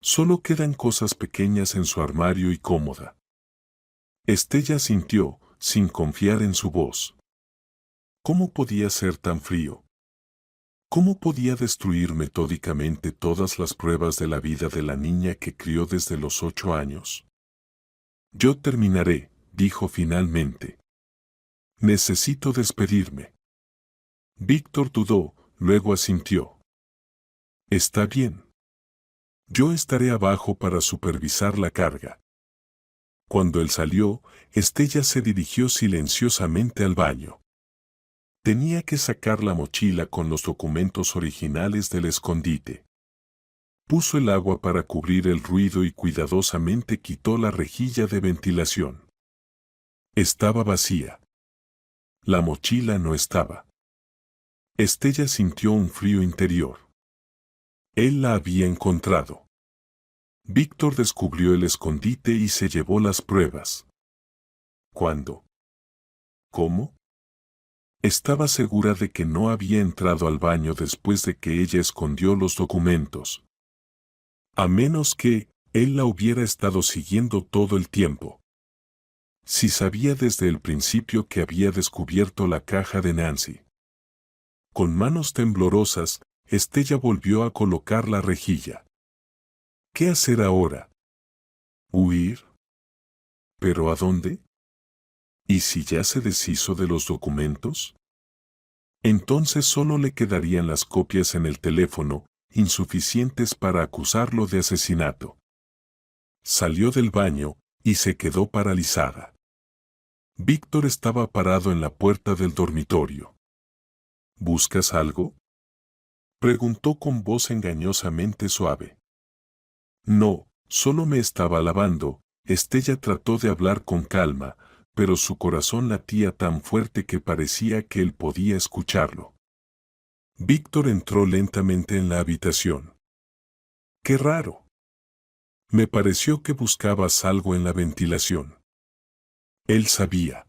Solo quedan cosas pequeñas en su armario y cómoda. Estella sintió, sin confiar en su voz. ¿Cómo podía ser tan frío? ¿Cómo podía destruir metódicamente todas las pruebas de la vida de la niña que crió desde los 8 años? Yo terminaré, dijo finalmente. Necesito despedirme. Víctor dudó, luego asintió. Está bien. Yo estaré abajo para supervisar la carga. Cuando él salió, Estella se dirigió silenciosamente al baño. Tenía que sacar la mochila con los documentos originales del escondite. Puso el agua para cubrir el ruido y cuidadosamente quitó la rejilla de ventilación. Estaba vacía. La mochila no estaba. Estella sintió un frío interior. Él la había encontrado. Víctor descubrió el escondite y se llevó las pruebas. ¿Cuándo? ¿Cómo? Estaba segura de que no había entrado al baño después de que ella escondió los documentos. A menos que él la hubiera estado siguiendo todo el tiempo. Si sabía desde el principio que había descubierto la caja de Nancy. Con manos temblorosas, Estella volvió a colocar la rejilla. ¿Qué hacer ahora? ¿Huir? ¿Pero a dónde? ¿Y si ya se deshizo de los documentos? Entonces solo le quedarían las copias en el teléfono, insuficientes para acusarlo de asesinato. Salió del baño y se quedó paralizada. Víctor estaba parado en la puerta del dormitorio. ¿Buscas algo? Preguntó con voz engañosamente suave. No, solo me estaba lavando. Estella trató de hablar con calma, pero su corazón latía tan fuerte que parecía que él podía escucharlo. Víctor entró lentamente en la habitación. ¡Qué raro! Me pareció que buscabas algo en la ventilación. Él sabía.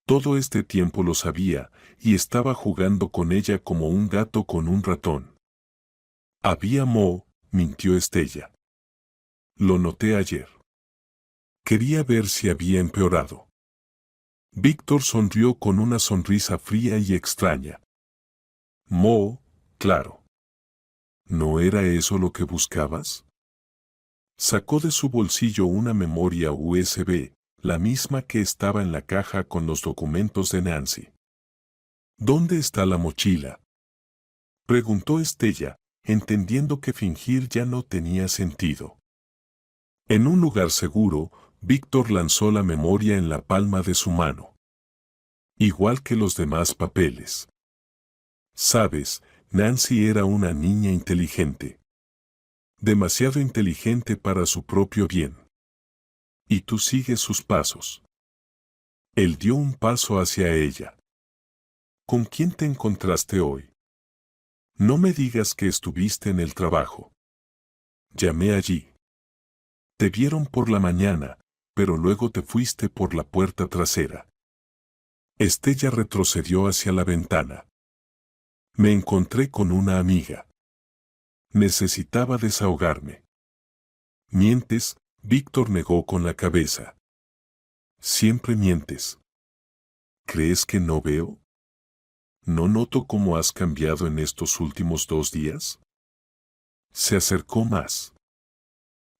Todo este tiempo lo sabía, y estaba jugando con ella como un gato con un ratón. Había moho, mintió Estella. Lo noté ayer. Quería ver si había empeorado. Víctor sonrió con una sonrisa fría y extraña. Moho, claro. ¿No era eso lo que buscabas? Sacó de su bolsillo una memoria USB, la misma que estaba en la caja con los documentos de Nancy. ¿Dónde está la mochila? Preguntó Estella, entendiendo que fingir ya no tenía sentido. En un lugar seguro, Víctor lanzó la memoria en la palma de su mano. Igual que los demás papeles. Sabes, Nancy era una niña inteligente. Demasiado inteligente para su propio bien. Y tú sigues sus pasos. Él dio un paso hacia ella. ¿Con quién te encontraste hoy? No me digas que estuviste en el trabajo. Llamé allí. Te vieron por la mañana, pero luego te fuiste por la puerta trasera. Estella retrocedió hacia la ventana. Me encontré con una amiga. Necesitaba desahogarme. Mientes, Víctor negó con la cabeza. Siempre mientes. ¿Crees que no veo? ¿No noto cómo has cambiado en estos últimos 2 días? Se acercó más.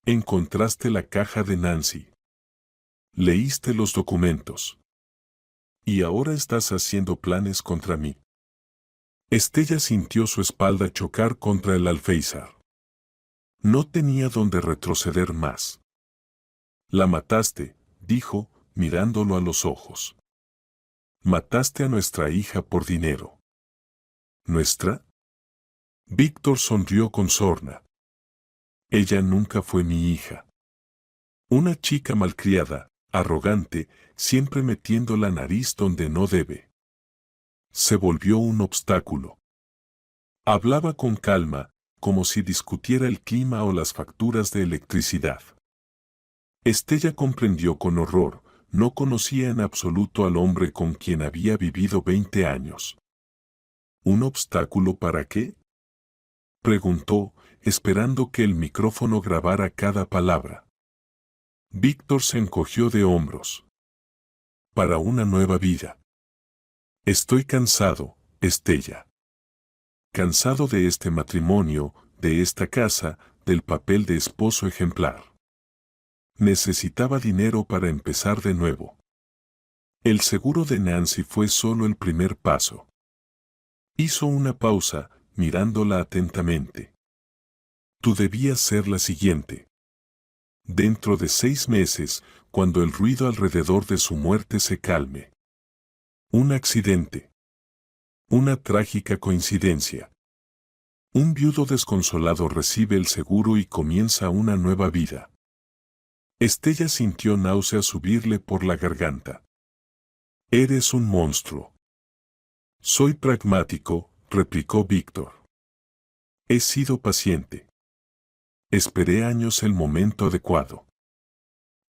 Encontraste la caja de Nancy. Leíste los documentos. Y ahora estás haciendo planes contra mí. Estella sintió su espalda chocar contra el alféizar. No tenía dónde retroceder más. La mataste, dijo, mirándolo a los ojos. Mataste a nuestra hija por dinero. ¿Nuestra? Víctor sonrió con sorna. Ella nunca fue mi hija. Una chica malcriada, arrogante, siempre metiendo la nariz donde no debe. Se volvió un obstáculo. Hablaba con calma, como si discutiera el clima o las facturas de electricidad. Estella comprendió con horror, no conocía en absoluto al hombre con quien había vivido 20 años. ¿Un obstáculo para qué? Preguntó, esperando que el micrófono grabara cada palabra. Víctor se encogió de hombros. Para una nueva vida. Estoy cansado, Estella. Cansado de este matrimonio, de esta casa, del papel de esposo ejemplar. Necesitaba dinero para empezar de nuevo. El seguro de Nancy fue solo el primer paso. Hizo una pausa, mirándola atentamente. Tú debías ser la siguiente. Dentro de 6 meses, cuando el ruido alrededor de su muerte se calme. Un accidente. Una trágica coincidencia. Un viudo desconsolado recibe el seguro y comienza una nueva vida. Estella sintió náusea subirle por la garganta. Eres un monstruo. Soy pragmático, replicó Víctor. He sido paciente. Esperé años el momento adecuado.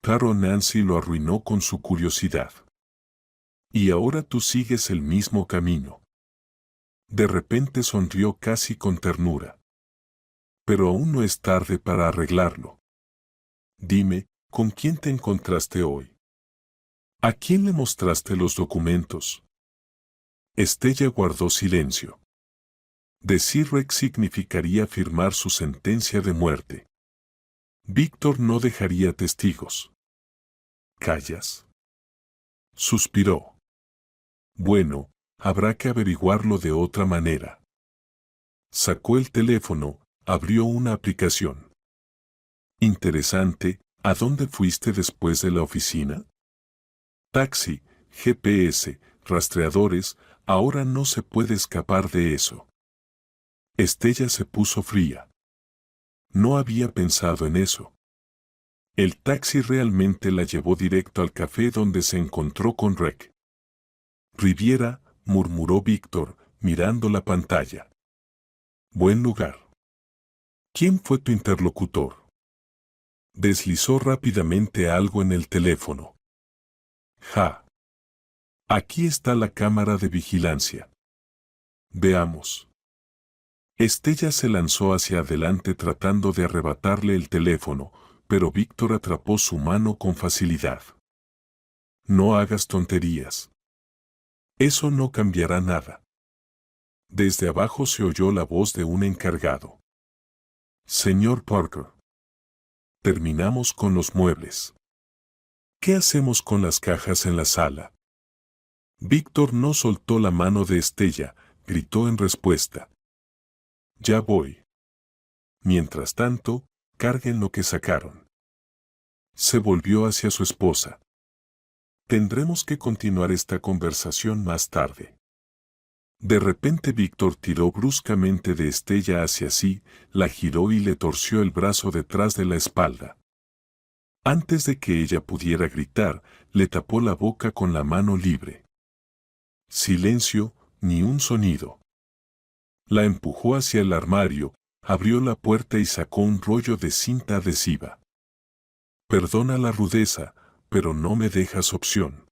Claro, Nancy lo arruinó con su curiosidad. Y ahora tú sigues el mismo camino. De repente sonrió casi con ternura. Pero aún no es tarde para arreglarlo. Dime, ¿con quién te encontraste hoy? ¿A quién le mostraste los documentos? Estella guardó silencio. Decir Rex significaría firmar su sentencia de muerte. Víctor no dejaría testigos. ¿Callas? Suspiró. Bueno, habrá que averiguarlo de otra manera. Sacó el teléfono, abrió una aplicación. Interesante, ¿a dónde fuiste después de la oficina? Taxi, GPS, rastreadores, ahora no se puede escapar de eso. Estella se puso fría. No había pensado en eso. El taxi realmente la llevó directo al café donde se encontró con Rec. Riviera, murmuró Víctor, mirando la pantalla. Buen lugar. ¿Quién fue tu interlocutor? Deslizó rápidamente algo en el teléfono. Ja. Aquí está la cámara de vigilancia. Veamos. Estella se lanzó hacia adelante tratando de arrebatarle el teléfono, pero Víctor atrapó su mano con facilidad. No hagas tonterías. Eso no cambiará nada. Desde abajo se oyó la voz de un encargado. Señor Parker. Terminamos con los muebles. ¿Qué hacemos con las cajas en la sala? Víctor no soltó la mano de Estella, gritó en respuesta. Ya voy. Mientras tanto, carguen lo que sacaron. Se volvió hacia su esposa. Tendremos que continuar esta conversación más tarde. De repente Víctor tiró bruscamente de Estella hacia sí, la giró y le torció el brazo detrás de la espalda. Antes de que ella pudiera gritar, le tapó la boca con la mano libre. Silencio, ni un sonido. La empujó hacia el armario, abrió la puerta y sacó un rollo de cinta adhesiva. Perdona la rudeza, pero no me dejas opción.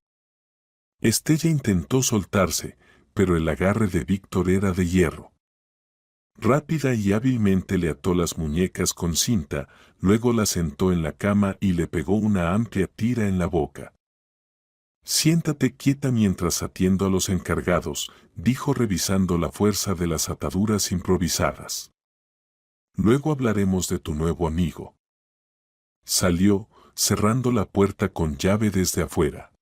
Estella intentó soltarse, pero el agarre de Víctor era de hierro. Rápida y hábilmente le ató las muñecas con cinta, luego la sentó en la cama y le pegó una amplia tira en la boca. Siéntate quieta mientras atiendo a los encargados, dijo revisando la fuerza de las ataduras improvisadas. Luego hablaremos de tu nuevo amigo. Salió, cerrando la puerta con llave desde afuera.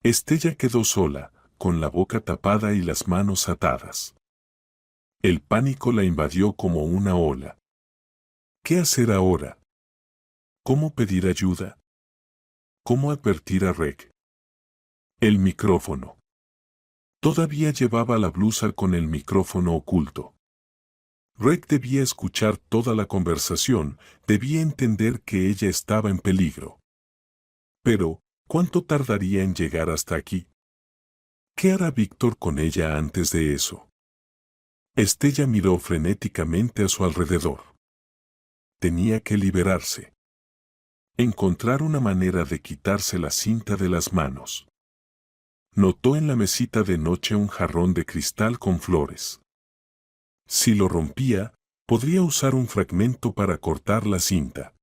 Estella quedó sola, con la boca tapada y las manos atadas. El pánico la invadió como una ola. ¿Qué hacer ahora? ¿Cómo pedir ayuda? ¿Cómo advertir a Reg? El micrófono. Todavía llevaba la blusa con el micrófono oculto. Reg debía escuchar toda la conversación, debía entender que ella estaba en peligro. Pero, ¿cuánto tardaría en llegar hasta aquí? ¿Qué hará Víctor con ella antes de eso? Estella miró frenéticamente a su alrededor. Tenía que liberarse. Encontrar una manera de quitarse la cinta de las manos. Notó en la mesita de noche un jarrón de cristal con flores. Si lo rompía, podría usar un fragmento para cortar la cinta.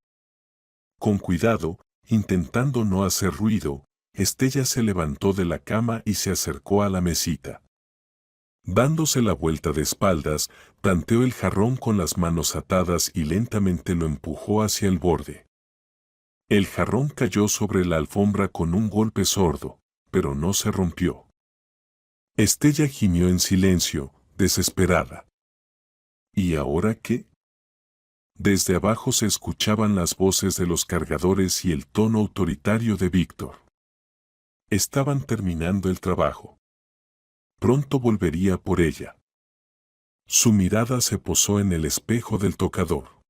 Con cuidado, intentando no hacer ruido, Estella se levantó de la cama y se acercó a la mesita. Dándose la vuelta de espaldas, tanteó el jarrón con las manos atadas y lentamente lo empujó hacia el borde. El jarrón cayó sobre la alfombra con un golpe sordo, pero no se rompió. Estella gimió en silencio, desesperada. ¿Y ahora qué? Desde abajo se escuchaban las voces de los cargadores y el tono autoritario de Víctor. Estaban terminando el trabajo. Pronto volvería por ella. Su mirada se posó en el espejo del tocador.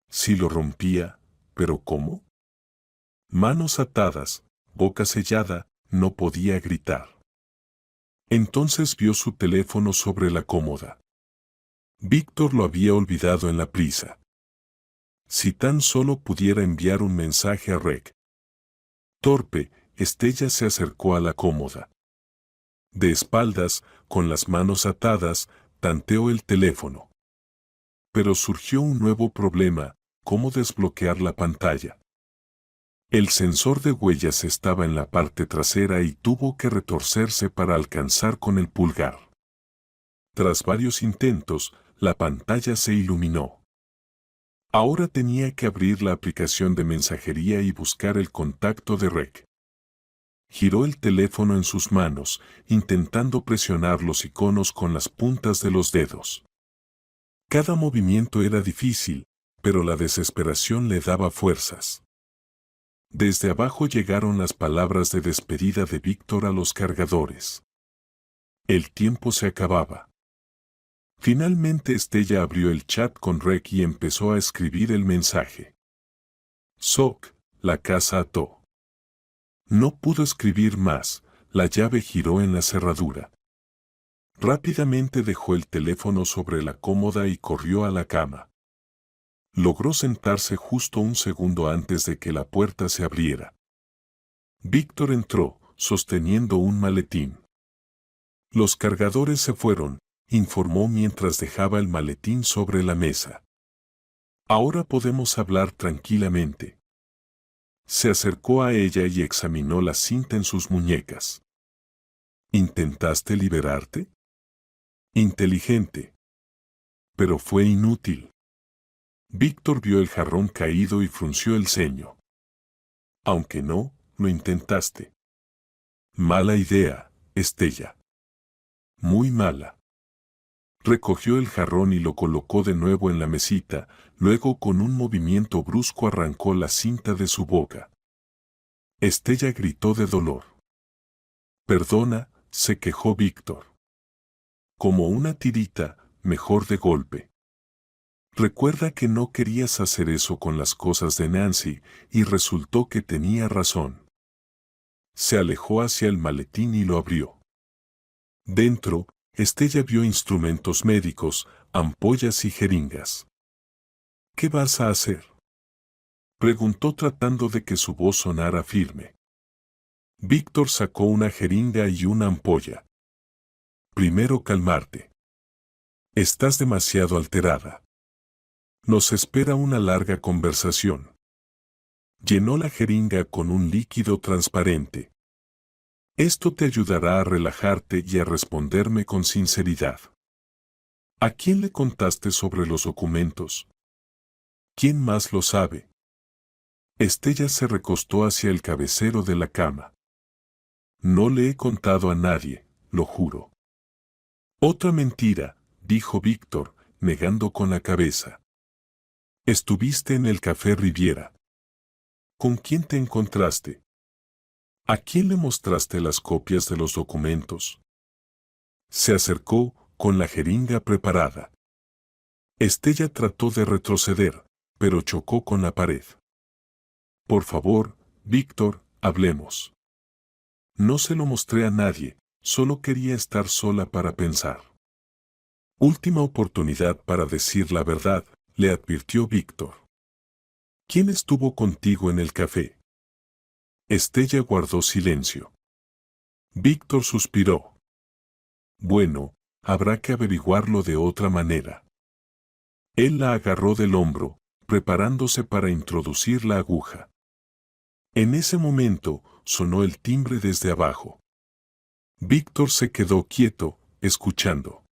Si lo rompía, ¿pero cómo? Manos atadas, boca sellada, no podía gritar. Entonces vio su teléfono sobre la cómoda. Víctor lo había olvidado en la prisa. Si tan solo pudiera enviar un mensaje a Reg. Torpe, Estella se acercó a la cómoda. De espaldas, con las manos atadas, tanteó el teléfono. Pero surgió un nuevo problema: ¿cómo desbloquear la pantalla? El sensor de huellas estaba en la parte trasera y tuvo que retorcerse para alcanzar con el pulgar. Tras varios intentos, la pantalla se iluminó. Ahora tenía que abrir la aplicación de mensajería y buscar el contacto de Reg. Giró el teléfono en sus manos, intentando presionar los iconos con las puntas de los dedos. Cada movimiento era difícil, pero la desesperación le daba fuerzas. Desde abajo llegaron las palabras de despedida de Víctor a los cargadores. El tiempo se acababa. Finalmente Estella abrió el chat con Reg y empezó a escribir el mensaje. Soc, la casa ató. No pudo escribir más, la llave giró en la cerradura. Rápidamente dejó el teléfono sobre la cómoda y corrió a la cama. Logró sentarse justo un segundo antes de que la puerta se abriera. Víctor entró, sosteniendo un maletín. Los cargadores se fueron, informó mientras dejaba el maletín sobre la mesa. Ahora podemos hablar tranquilamente. Se acercó a ella y examinó la cinta en sus muñecas. ¿Intentaste liberarte? Inteligente. Pero fue inútil. Víctor vio el jarrón caído y frunció el ceño. Aunque no, lo intentaste. Mala idea, Estella. Muy mala. Recogió el jarrón y lo colocó de nuevo en la mesita, luego con un movimiento brusco arrancó la cinta de su boca. Estella gritó de dolor. Perdona, se quejó Víctor. Como una tirita, mejor de golpe. Recuerda que no querías hacer eso con las cosas de Nancy, y resultó que tenía razón. Se alejó hacia el maletín y lo abrió. Dentro, Estella vio instrumentos médicos, ampollas y jeringas. ¿Qué vas a hacer?, preguntó tratando de que su voz sonara firme. Víctor sacó una jeringa y una ampolla. Primero calmarte. Estás demasiado alterada. Nos espera una larga conversación. Llenó la jeringa con un líquido transparente. Esto te ayudará a relajarte y a responderme con sinceridad. ¿A quién le contaste sobre los documentos? ¿Quién más lo sabe? Estella se recostó hacia el cabecero de la cama. No le he contado a nadie, lo juro. Otra mentira, dijo Víctor, negando con la cabeza. Estuviste en el Café Riviera. ¿Con quién te encontraste? ¿A quién le mostraste las copias de los documentos? Se acercó, con la jeringa preparada. Estella trató de retroceder, pero chocó con la pared. Por favor, Víctor, hablemos. No se lo mostré a nadie, solo quería estar sola para pensar. Última oportunidad para decir la verdad, le advirtió Víctor. ¿Quién estuvo contigo en el café? Estella guardó silencio. Víctor suspiró. Bueno, habrá que averiguarlo de otra manera. Él la agarró del hombro, preparándose para introducir la aguja. En ese momento, sonó el timbre desde abajo. Víctor se quedó quieto, escuchando.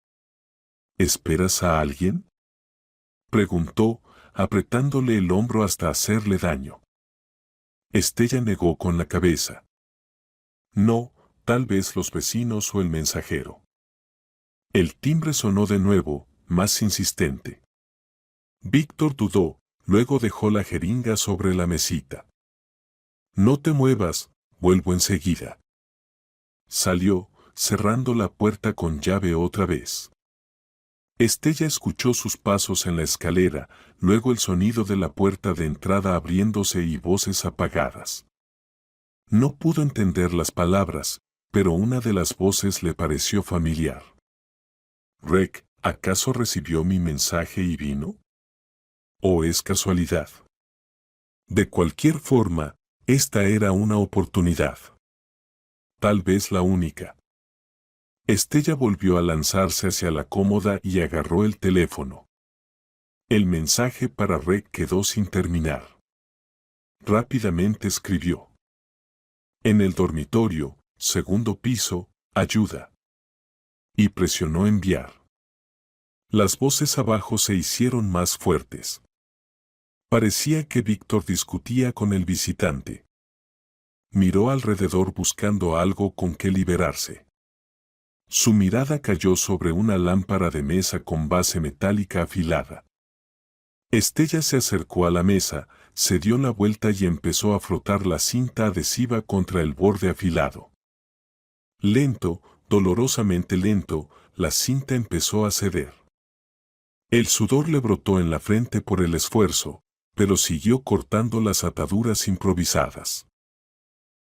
¿Esperas a alguien?, preguntó, apretándole el hombro hasta hacerle daño. Estella negó con la cabeza. No, tal vez los vecinos o el mensajero. El timbre sonó de nuevo, más insistente. Víctor dudó, luego dejó la jeringa sobre la mesita. No te muevas, vuelvo enseguida. Salió, cerrando la puerta con llave otra vez. Estella escuchó sus pasos en la escalera, luego el sonido de la puerta de entrada abriéndose y voces apagadas. No pudo entender las palabras, pero una de las voces le pareció familiar. «Rec, ¿acaso recibió mi mensaje y vino? ¿O es casualidad?» De cualquier forma, esta era una oportunidad. Tal vez la única. Estella volvió a lanzarse hacia la cómoda y agarró el teléfono. El mensaje para Rec quedó sin terminar. Rápidamente escribió. En el dormitorio, segundo piso, ayuda. Y presionó enviar. Las voces abajo se hicieron más fuertes. Parecía que Víctor discutía con el visitante. Miró alrededor buscando algo con que liberarse. Su mirada cayó sobre una lámpara de mesa con base metálica afilada. Estella se acercó a la mesa, se dio la vuelta y empezó a frotar la cinta adhesiva contra el borde afilado. Lento, dolorosamente lento, la cinta empezó a ceder. El sudor le brotó en la frente por el esfuerzo, pero siguió cortando las ataduras improvisadas.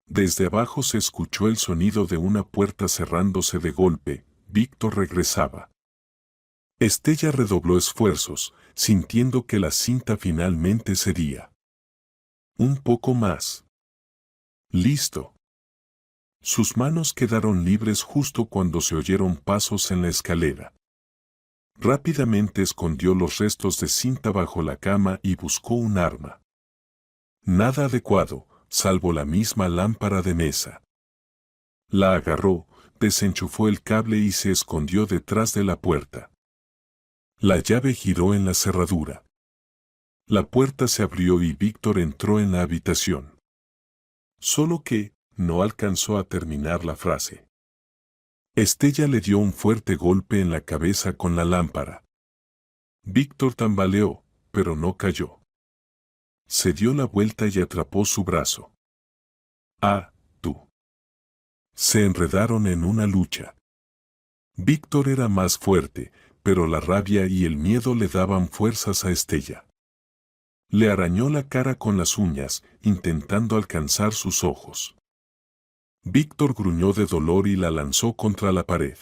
Desde abajo se escuchó el sonido de una puerta cerrándose de golpe. Víctor regresaba. Estella redobló esfuerzos, sintiendo que la cinta finalmente cedía. Un poco más. Listo. Sus manos quedaron libres justo cuando se oyeron pasos en la escalera. Rápidamente escondió los restos de cinta bajo la cama y buscó un arma. Nada adecuado, salvo la misma lámpara de mesa. La agarró, desenchufó el cable y se escondió detrás de la puerta. La llave giró en la cerradura. La puerta se abrió y Víctor entró en la habitación. Solo que, no alcanzó a terminar la frase. Estella le dio un fuerte golpe en la cabeza con la lámpara. Víctor tambaleó, pero no cayó. Se dio la vuelta y atrapó su brazo. «Ah, tú». Se enredaron en una lucha. Víctor era más fuerte, pero la rabia y el miedo le daban fuerzas a Estella. Le arañó la cara con las uñas, intentando alcanzar sus ojos. Víctor gruñó de dolor y la lanzó contra la pared.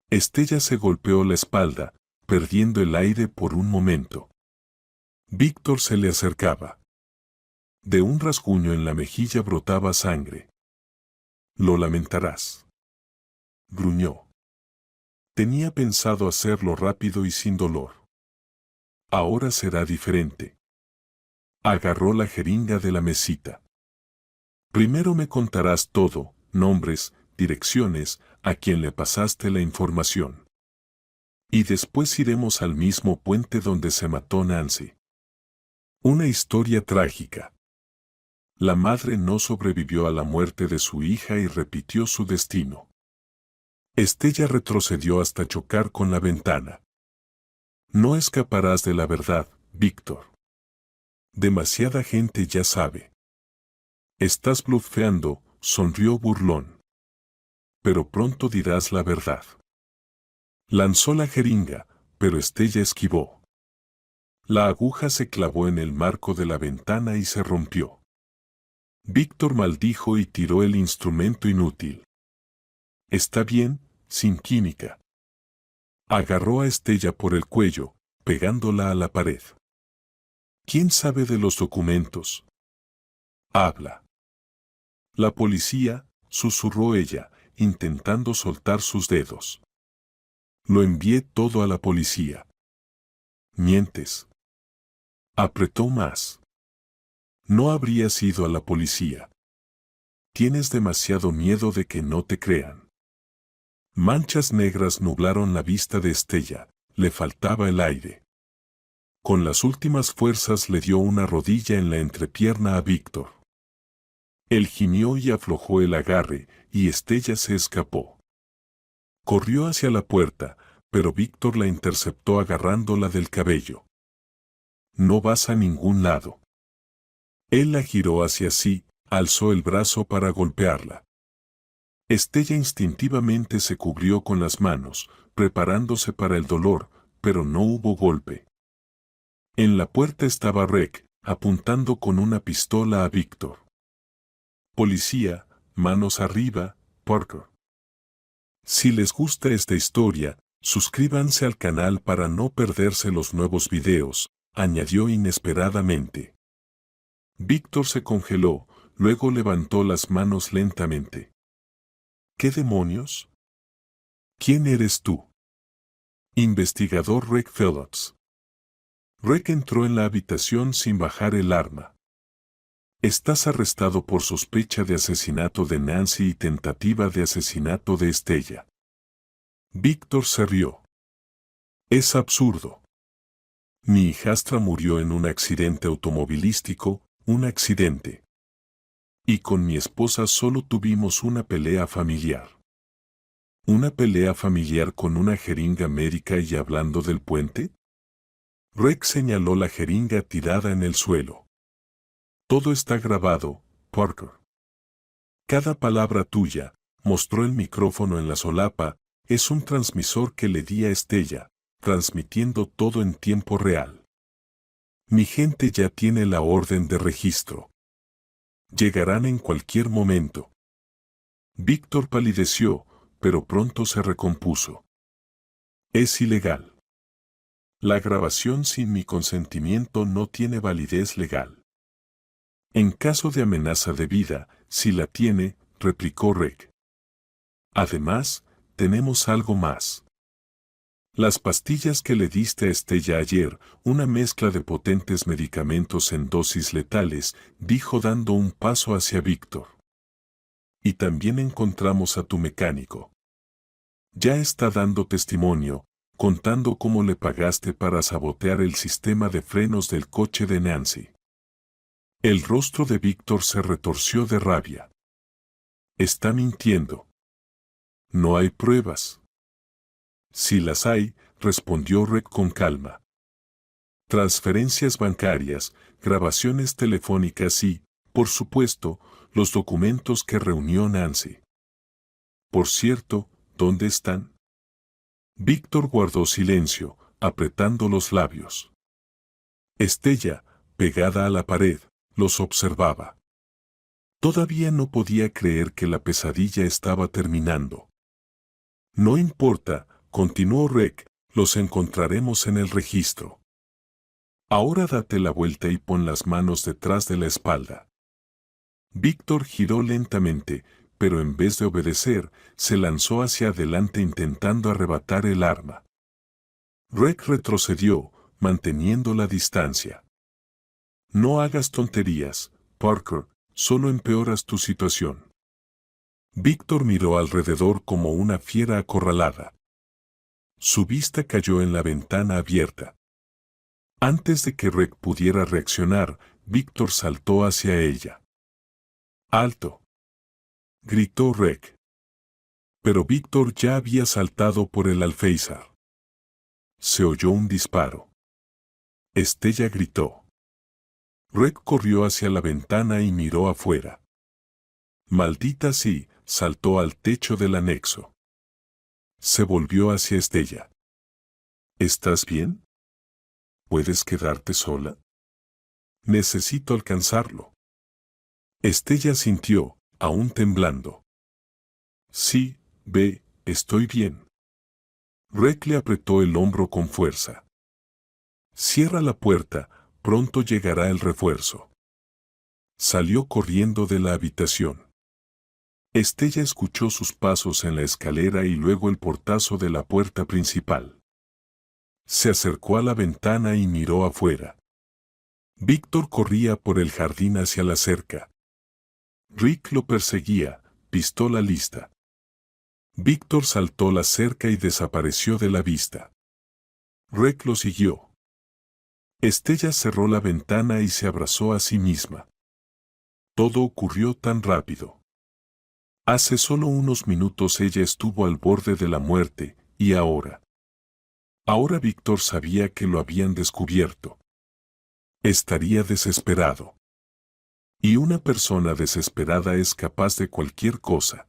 Estella se golpeó la espalda, perdiendo el aire por un momento. Víctor se le acercaba. De un rasguño en la mejilla brotaba sangre. «Lo lamentarás», gruñó. Tenía pensado hacerlo rápido y sin dolor. Ahora será diferente. Agarró la jeringa de la mesita. Primero me contarás todo, nombres, direcciones, a quien le pasaste la información. Y después iremos al mismo puente donde se mató Nancy. Una historia trágica. La madre no sobrevivió a la muerte de su hija y repitió su destino. Estella retrocedió hasta chocar con la ventana. No escaparás de la verdad, Víctor. Demasiada gente ya sabe. Estás blufeando, sonrió burlón. Pero pronto dirás la verdad. Lanzó la jeringa, pero Estella esquivó. La aguja se clavó en el marco de la ventana y se rompió. Víctor maldijo y tiró el instrumento inútil. Está bien, sin química. Agarró a Estella por el cuello, pegándola a la pared. ¿Quién sabe de los documentos? Habla. La policía, susurró ella, intentando soltar sus dedos. Lo envié todo a la policía. Mientes. Apretó más. No habrías ido a la policía. Tienes demasiado miedo de que no te crean. Manchas negras nublaron la vista de Estella, le faltaba el aire. Con las últimas fuerzas le dio una rodilla en la entrepierna a Víctor. Él gimió y aflojó el agarre, y Estella se escapó. Corrió hacia la puerta, pero Víctor la interceptó agarrándola del cabello. No vas a ningún lado. Él la giró hacia sí, alzó el brazo para golpearla. Estella instintivamente se cubrió con las manos, preparándose para el dolor, pero no hubo golpe. En la puerta estaba Rec, apuntando con una pistola a Víctor. Policía, manos arriba, Parker. Si les gusta esta historia, suscríbanse al canal para no perderse los nuevos videos, añadió inesperadamente. Víctor se congeló, luego levantó las manos lentamente. ¿Qué demonios? ¿Quién eres tú? Investigador Rec Phillips. Rec entró en la habitación sin bajar el arma. Estás arrestado por sospecha de asesinato de Nancy y tentativa de asesinato de Estella. Víctor se rió. Es absurdo. Mi hijastra murió en un accidente automovilístico, un accidente. Y con mi esposa solo tuvimos una pelea familiar. ¿Una pelea familiar con una jeringa médica y hablando del puente? Rec señaló la jeringa tirada en el suelo. Todo está grabado, Parker. Cada palabra tuya, mostró el micrófono en la solapa, es un transmisor que le di a Estella, transmitiendo todo en tiempo real. Mi gente ya tiene la orden de registro. Llegarán en cualquier momento. Víctor palideció, pero pronto se recompuso. Es ilegal. La grabación sin mi consentimiento no tiene validez legal. En caso de amenaza de vida, si la tiene, replicó Rec. Además, tenemos algo más. Las pastillas que le diste a Estella ayer, una mezcla de potentes medicamentos en dosis letales, dijo dando un paso hacia Víctor. Y también encontramos a tu mecánico. Ya está dando testimonio, contando cómo le pagaste para sabotear el sistema de frenos del coche de Nancy. El rostro de Víctor se retorció de rabia. Está mintiendo. No hay pruebas. Si las hay, respondió Rec con calma. Transferencias bancarias, grabaciones telefónicas y, por supuesto, los documentos que reunió Nancy. Por cierto, ¿dónde están? Víctor guardó silencio, apretando los labios. Estella, pegada a la pared, los observaba. Todavía no podía creer que la pesadilla estaba terminando. No importa, continuó Rec, los encontraremos en el registro. Ahora date la vuelta y pon las manos detrás de la espalda. Víctor giró lentamente, pero en vez de obedecer, se lanzó hacia adelante intentando arrebatar el arma. Reg retrocedió, manteniendo la distancia. No hagas tonterías, Parker, solo empeoras tu situación. Víctor miró alrededor como una fiera acorralada. Su vista cayó en la ventana abierta. Antes de que Reg pudiera reaccionar, Víctor saltó hacia ella. ¡Alto!, gritó Reg. Pero Víctor ya había saltado por el alféizar. Se oyó un disparo. Estella gritó. Reg corrió hacia la ventana y miró afuera. Maldita sí, saltó al techo del anexo. Se volvió hacia Estella. ¿Estás bien? ¿Puedes quedarte sola? Necesito alcanzarlo. Estella sintió, aún temblando. Sí, ve, estoy bien. Reg le apretó el hombro con fuerza. Cierra la puerta, pronto llegará el refuerzo. Salió corriendo de la habitación. Estella escuchó sus pasos en la escalera y luego el portazo de la puerta principal. Se acercó a la ventana y miró afuera. Víctor corría por el jardín hacia la cerca. Rick lo perseguía, pistola lista. Víctor saltó la cerca y desapareció de la vista. Reg lo siguió. Estella cerró la ventana y se abrazó a sí misma. Todo ocurrió tan rápido. Hace solo unos minutos ella estuvo al borde de la muerte, y ahora. Ahora Víctor sabía que lo habían descubierto. Estaría desesperado. Y una persona desesperada es capaz de cualquier cosa.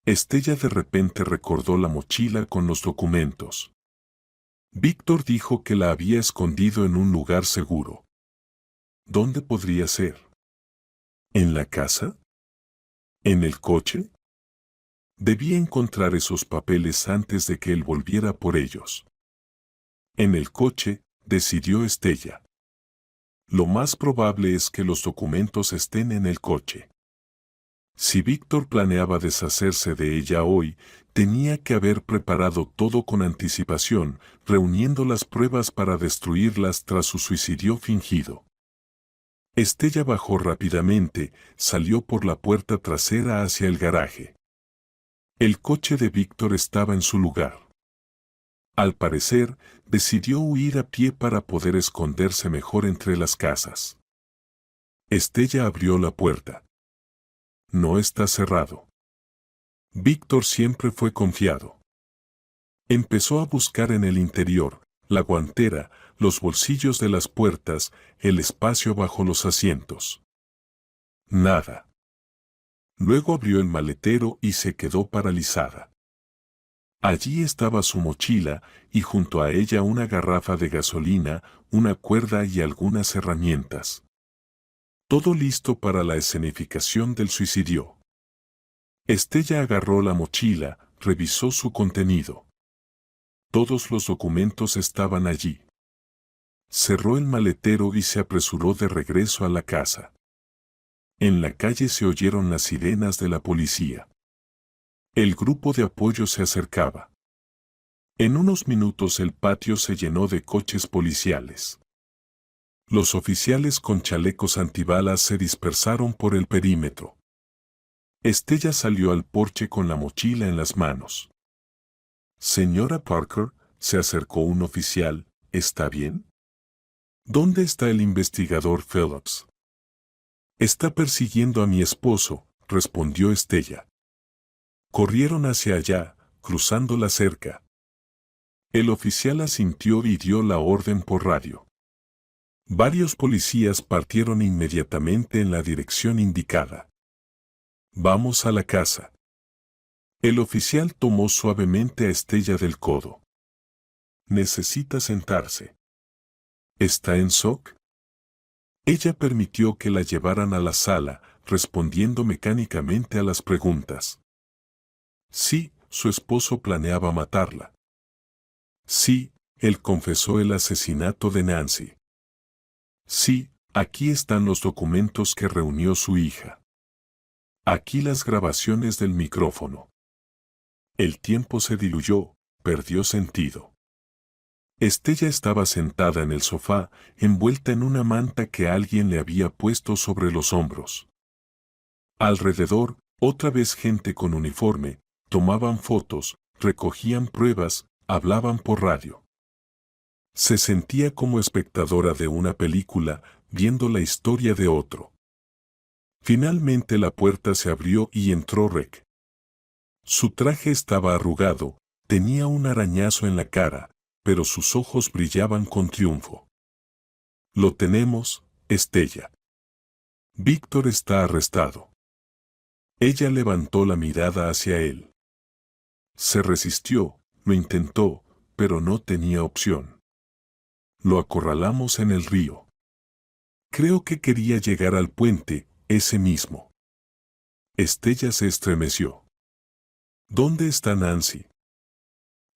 Estella de repente recordó la mochila con los documentos. Víctor dijo que la había escondido en un lugar seguro. ¿Dónde podría ser? ¿En la casa? ¿En el coche? Debía encontrar esos papeles antes de que él volviera por ellos. En el coche, decidió Estella. Lo más probable es que los documentos estén en el coche. Si Víctor planeaba deshacerse de ella hoy, tenía que haber preparado todo con anticipación, reuniendo las pruebas para destruirlas tras su suicidio fingido. Estella bajó rápidamente, salió por la puerta trasera hacia el garaje. El coche de Víctor estaba en su lugar. Al parecer, decidió huir a pie para poder esconderse mejor entre las casas. Estella abrió la puerta. No está cerrado. Víctor siempre fue confiado. Empezó a buscar en el interior, la guantera, los bolsillos de las puertas, el espacio bajo los asientos. Nada. Luego abrió el maletero y se quedó paralizada. Allí estaba su mochila y junto a ella una garrafa de gasolina, una cuerda y algunas herramientas. Todo listo para la escenificación del suicidio. Estella agarró la mochila, revisó su contenido. Todos los documentos estaban allí. Cerró el maletero y se apresuró de regreso a la casa. En la calle se oyeron las sirenas de la policía. El grupo de apoyo se acercaba. En unos minutos el patio se llenó de coches policiales. Los oficiales con chalecos antibalas se dispersaron por el perímetro. Estella salió al porche con la mochila en las manos. Señora Parker, se acercó un oficial, ¿está bien? ¿Dónde está el investigador Phillips? Está persiguiendo a mi esposo, respondió Estella. Corrieron hacia allá, cruzando la cerca. El oficial asintió y dio la orden por radio. Varios policías partieron inmediatamente en la dirección indicada. Vamos a la casa. El oficial tomó suavemente a Estella del codo. Necesita sentarse. ¿Está en shock? Ella permitió que la llevaran a la sala, respondiendo mecánicamente a las preguntas. Sí, su esposo planeaba matarla. Sí, él confesó el asesinato de Nancy. Sí, aquí están los documentos que reunió su hija. Aquí las grabaciones del micrófono. El tiempo se diluyó, perdió sentido. Estella estaba sentada en el sofá, envuelta en una manta que alguien le había puesto sobre los hombros. Alrededor, otra vez gente con uniforme, tomaban fotos, recogían pruebas, hablaban por radio. Se sentía como espectadora de una película, viendo la historia de otro. Finalmente la puerta se abrió y entró Rec. Su traje estaba arrugado, tenía un arañazo en la cara, pero sus ojos brillaban con triunfo. Lo tenemos, Estella. Víctor está arrestado. Ella levantó la mirada hacia él. Se resistió, lo intentó, pero no tenía opción. Lo acorralamos en el río. Creo que quería llegar al puente, ese mismo. Estella se estremeció. ¿Dónde está Nancy?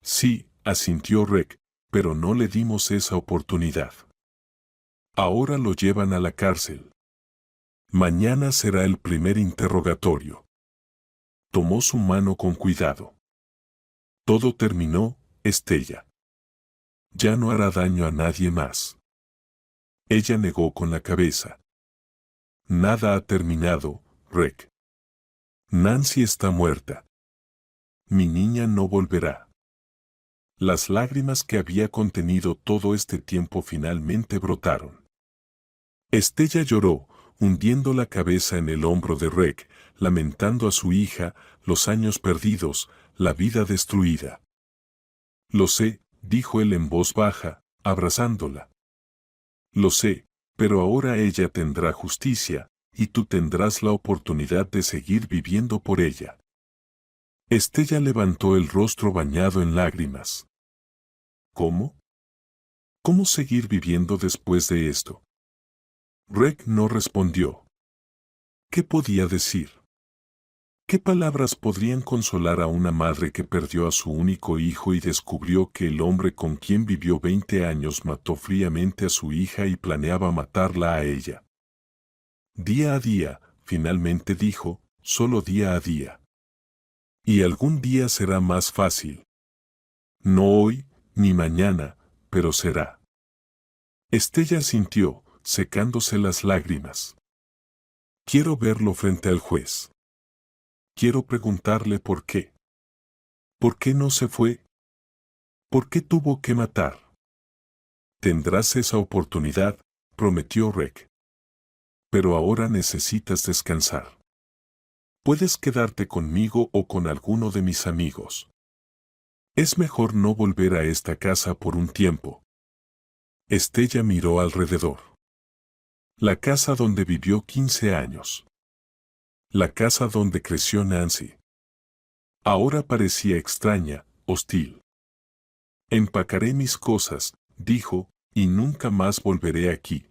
Sí, asintió Rec, pero no le dimos esa oportunidad. Ahora lo llevan a la cárcel. Mañana será el primer interrogatorio. Tomó su mano con cuidado. Todo terminó, Estella. Ya no hará daño a nadie más. Ella negó con la cabeza. Nada ha terminado, Rec. Nancy está muerta. Mi niña no volverá. Las lágrimas que había contenido todo este tiempo finalmente brotaron. Estella lloró, hundiendo la cabeza en el hombro de Rec, lamentando a su hija, los años perdidos, la vida destruida. Lo sé, dijo él en voz baja, abrazándola. Lo sé, pero ahora ella tendrá justicia, y tú tendrás la oportunidad de seguir viviendo por ella. Estella levantó el rostro bañado en lágrimas. ¿Cómo? ¿Cómo seguir viviendo después de esto? Rec no respondió. ¿Qué podía decir? ¿Qué palabras podrían consolar a una madre que perdió a su único hijo y descubrió que el hombre con quien vivió 20 años mató fríamente a su hija y planeaba matarla a ella? Día a día, finalmente dijo, solo día a día. Y algún día será más fácil. No hoy, ni mañana, pero será. Estella sintió, secándose las lágrimas. Quiero verlo frente al juez. Quiero preguntarle por qué. ¿Por qué no se fue? ¿Por qué tuvo que matar? Tendrás esa oportunidad, prometió Rec. Pero ahora necesitas descansar. Puedes quedarte conmigo o con alguno de mis amigos. Es mejor no volver a esta casa por un tiempo. Estella miró alrededor. La casa donde vivió 15 años. La casa donde creció Nancy. Ahora parecía extraña, hostil. Empacaré mis cosas, dijo, y nunca más volveré aquí,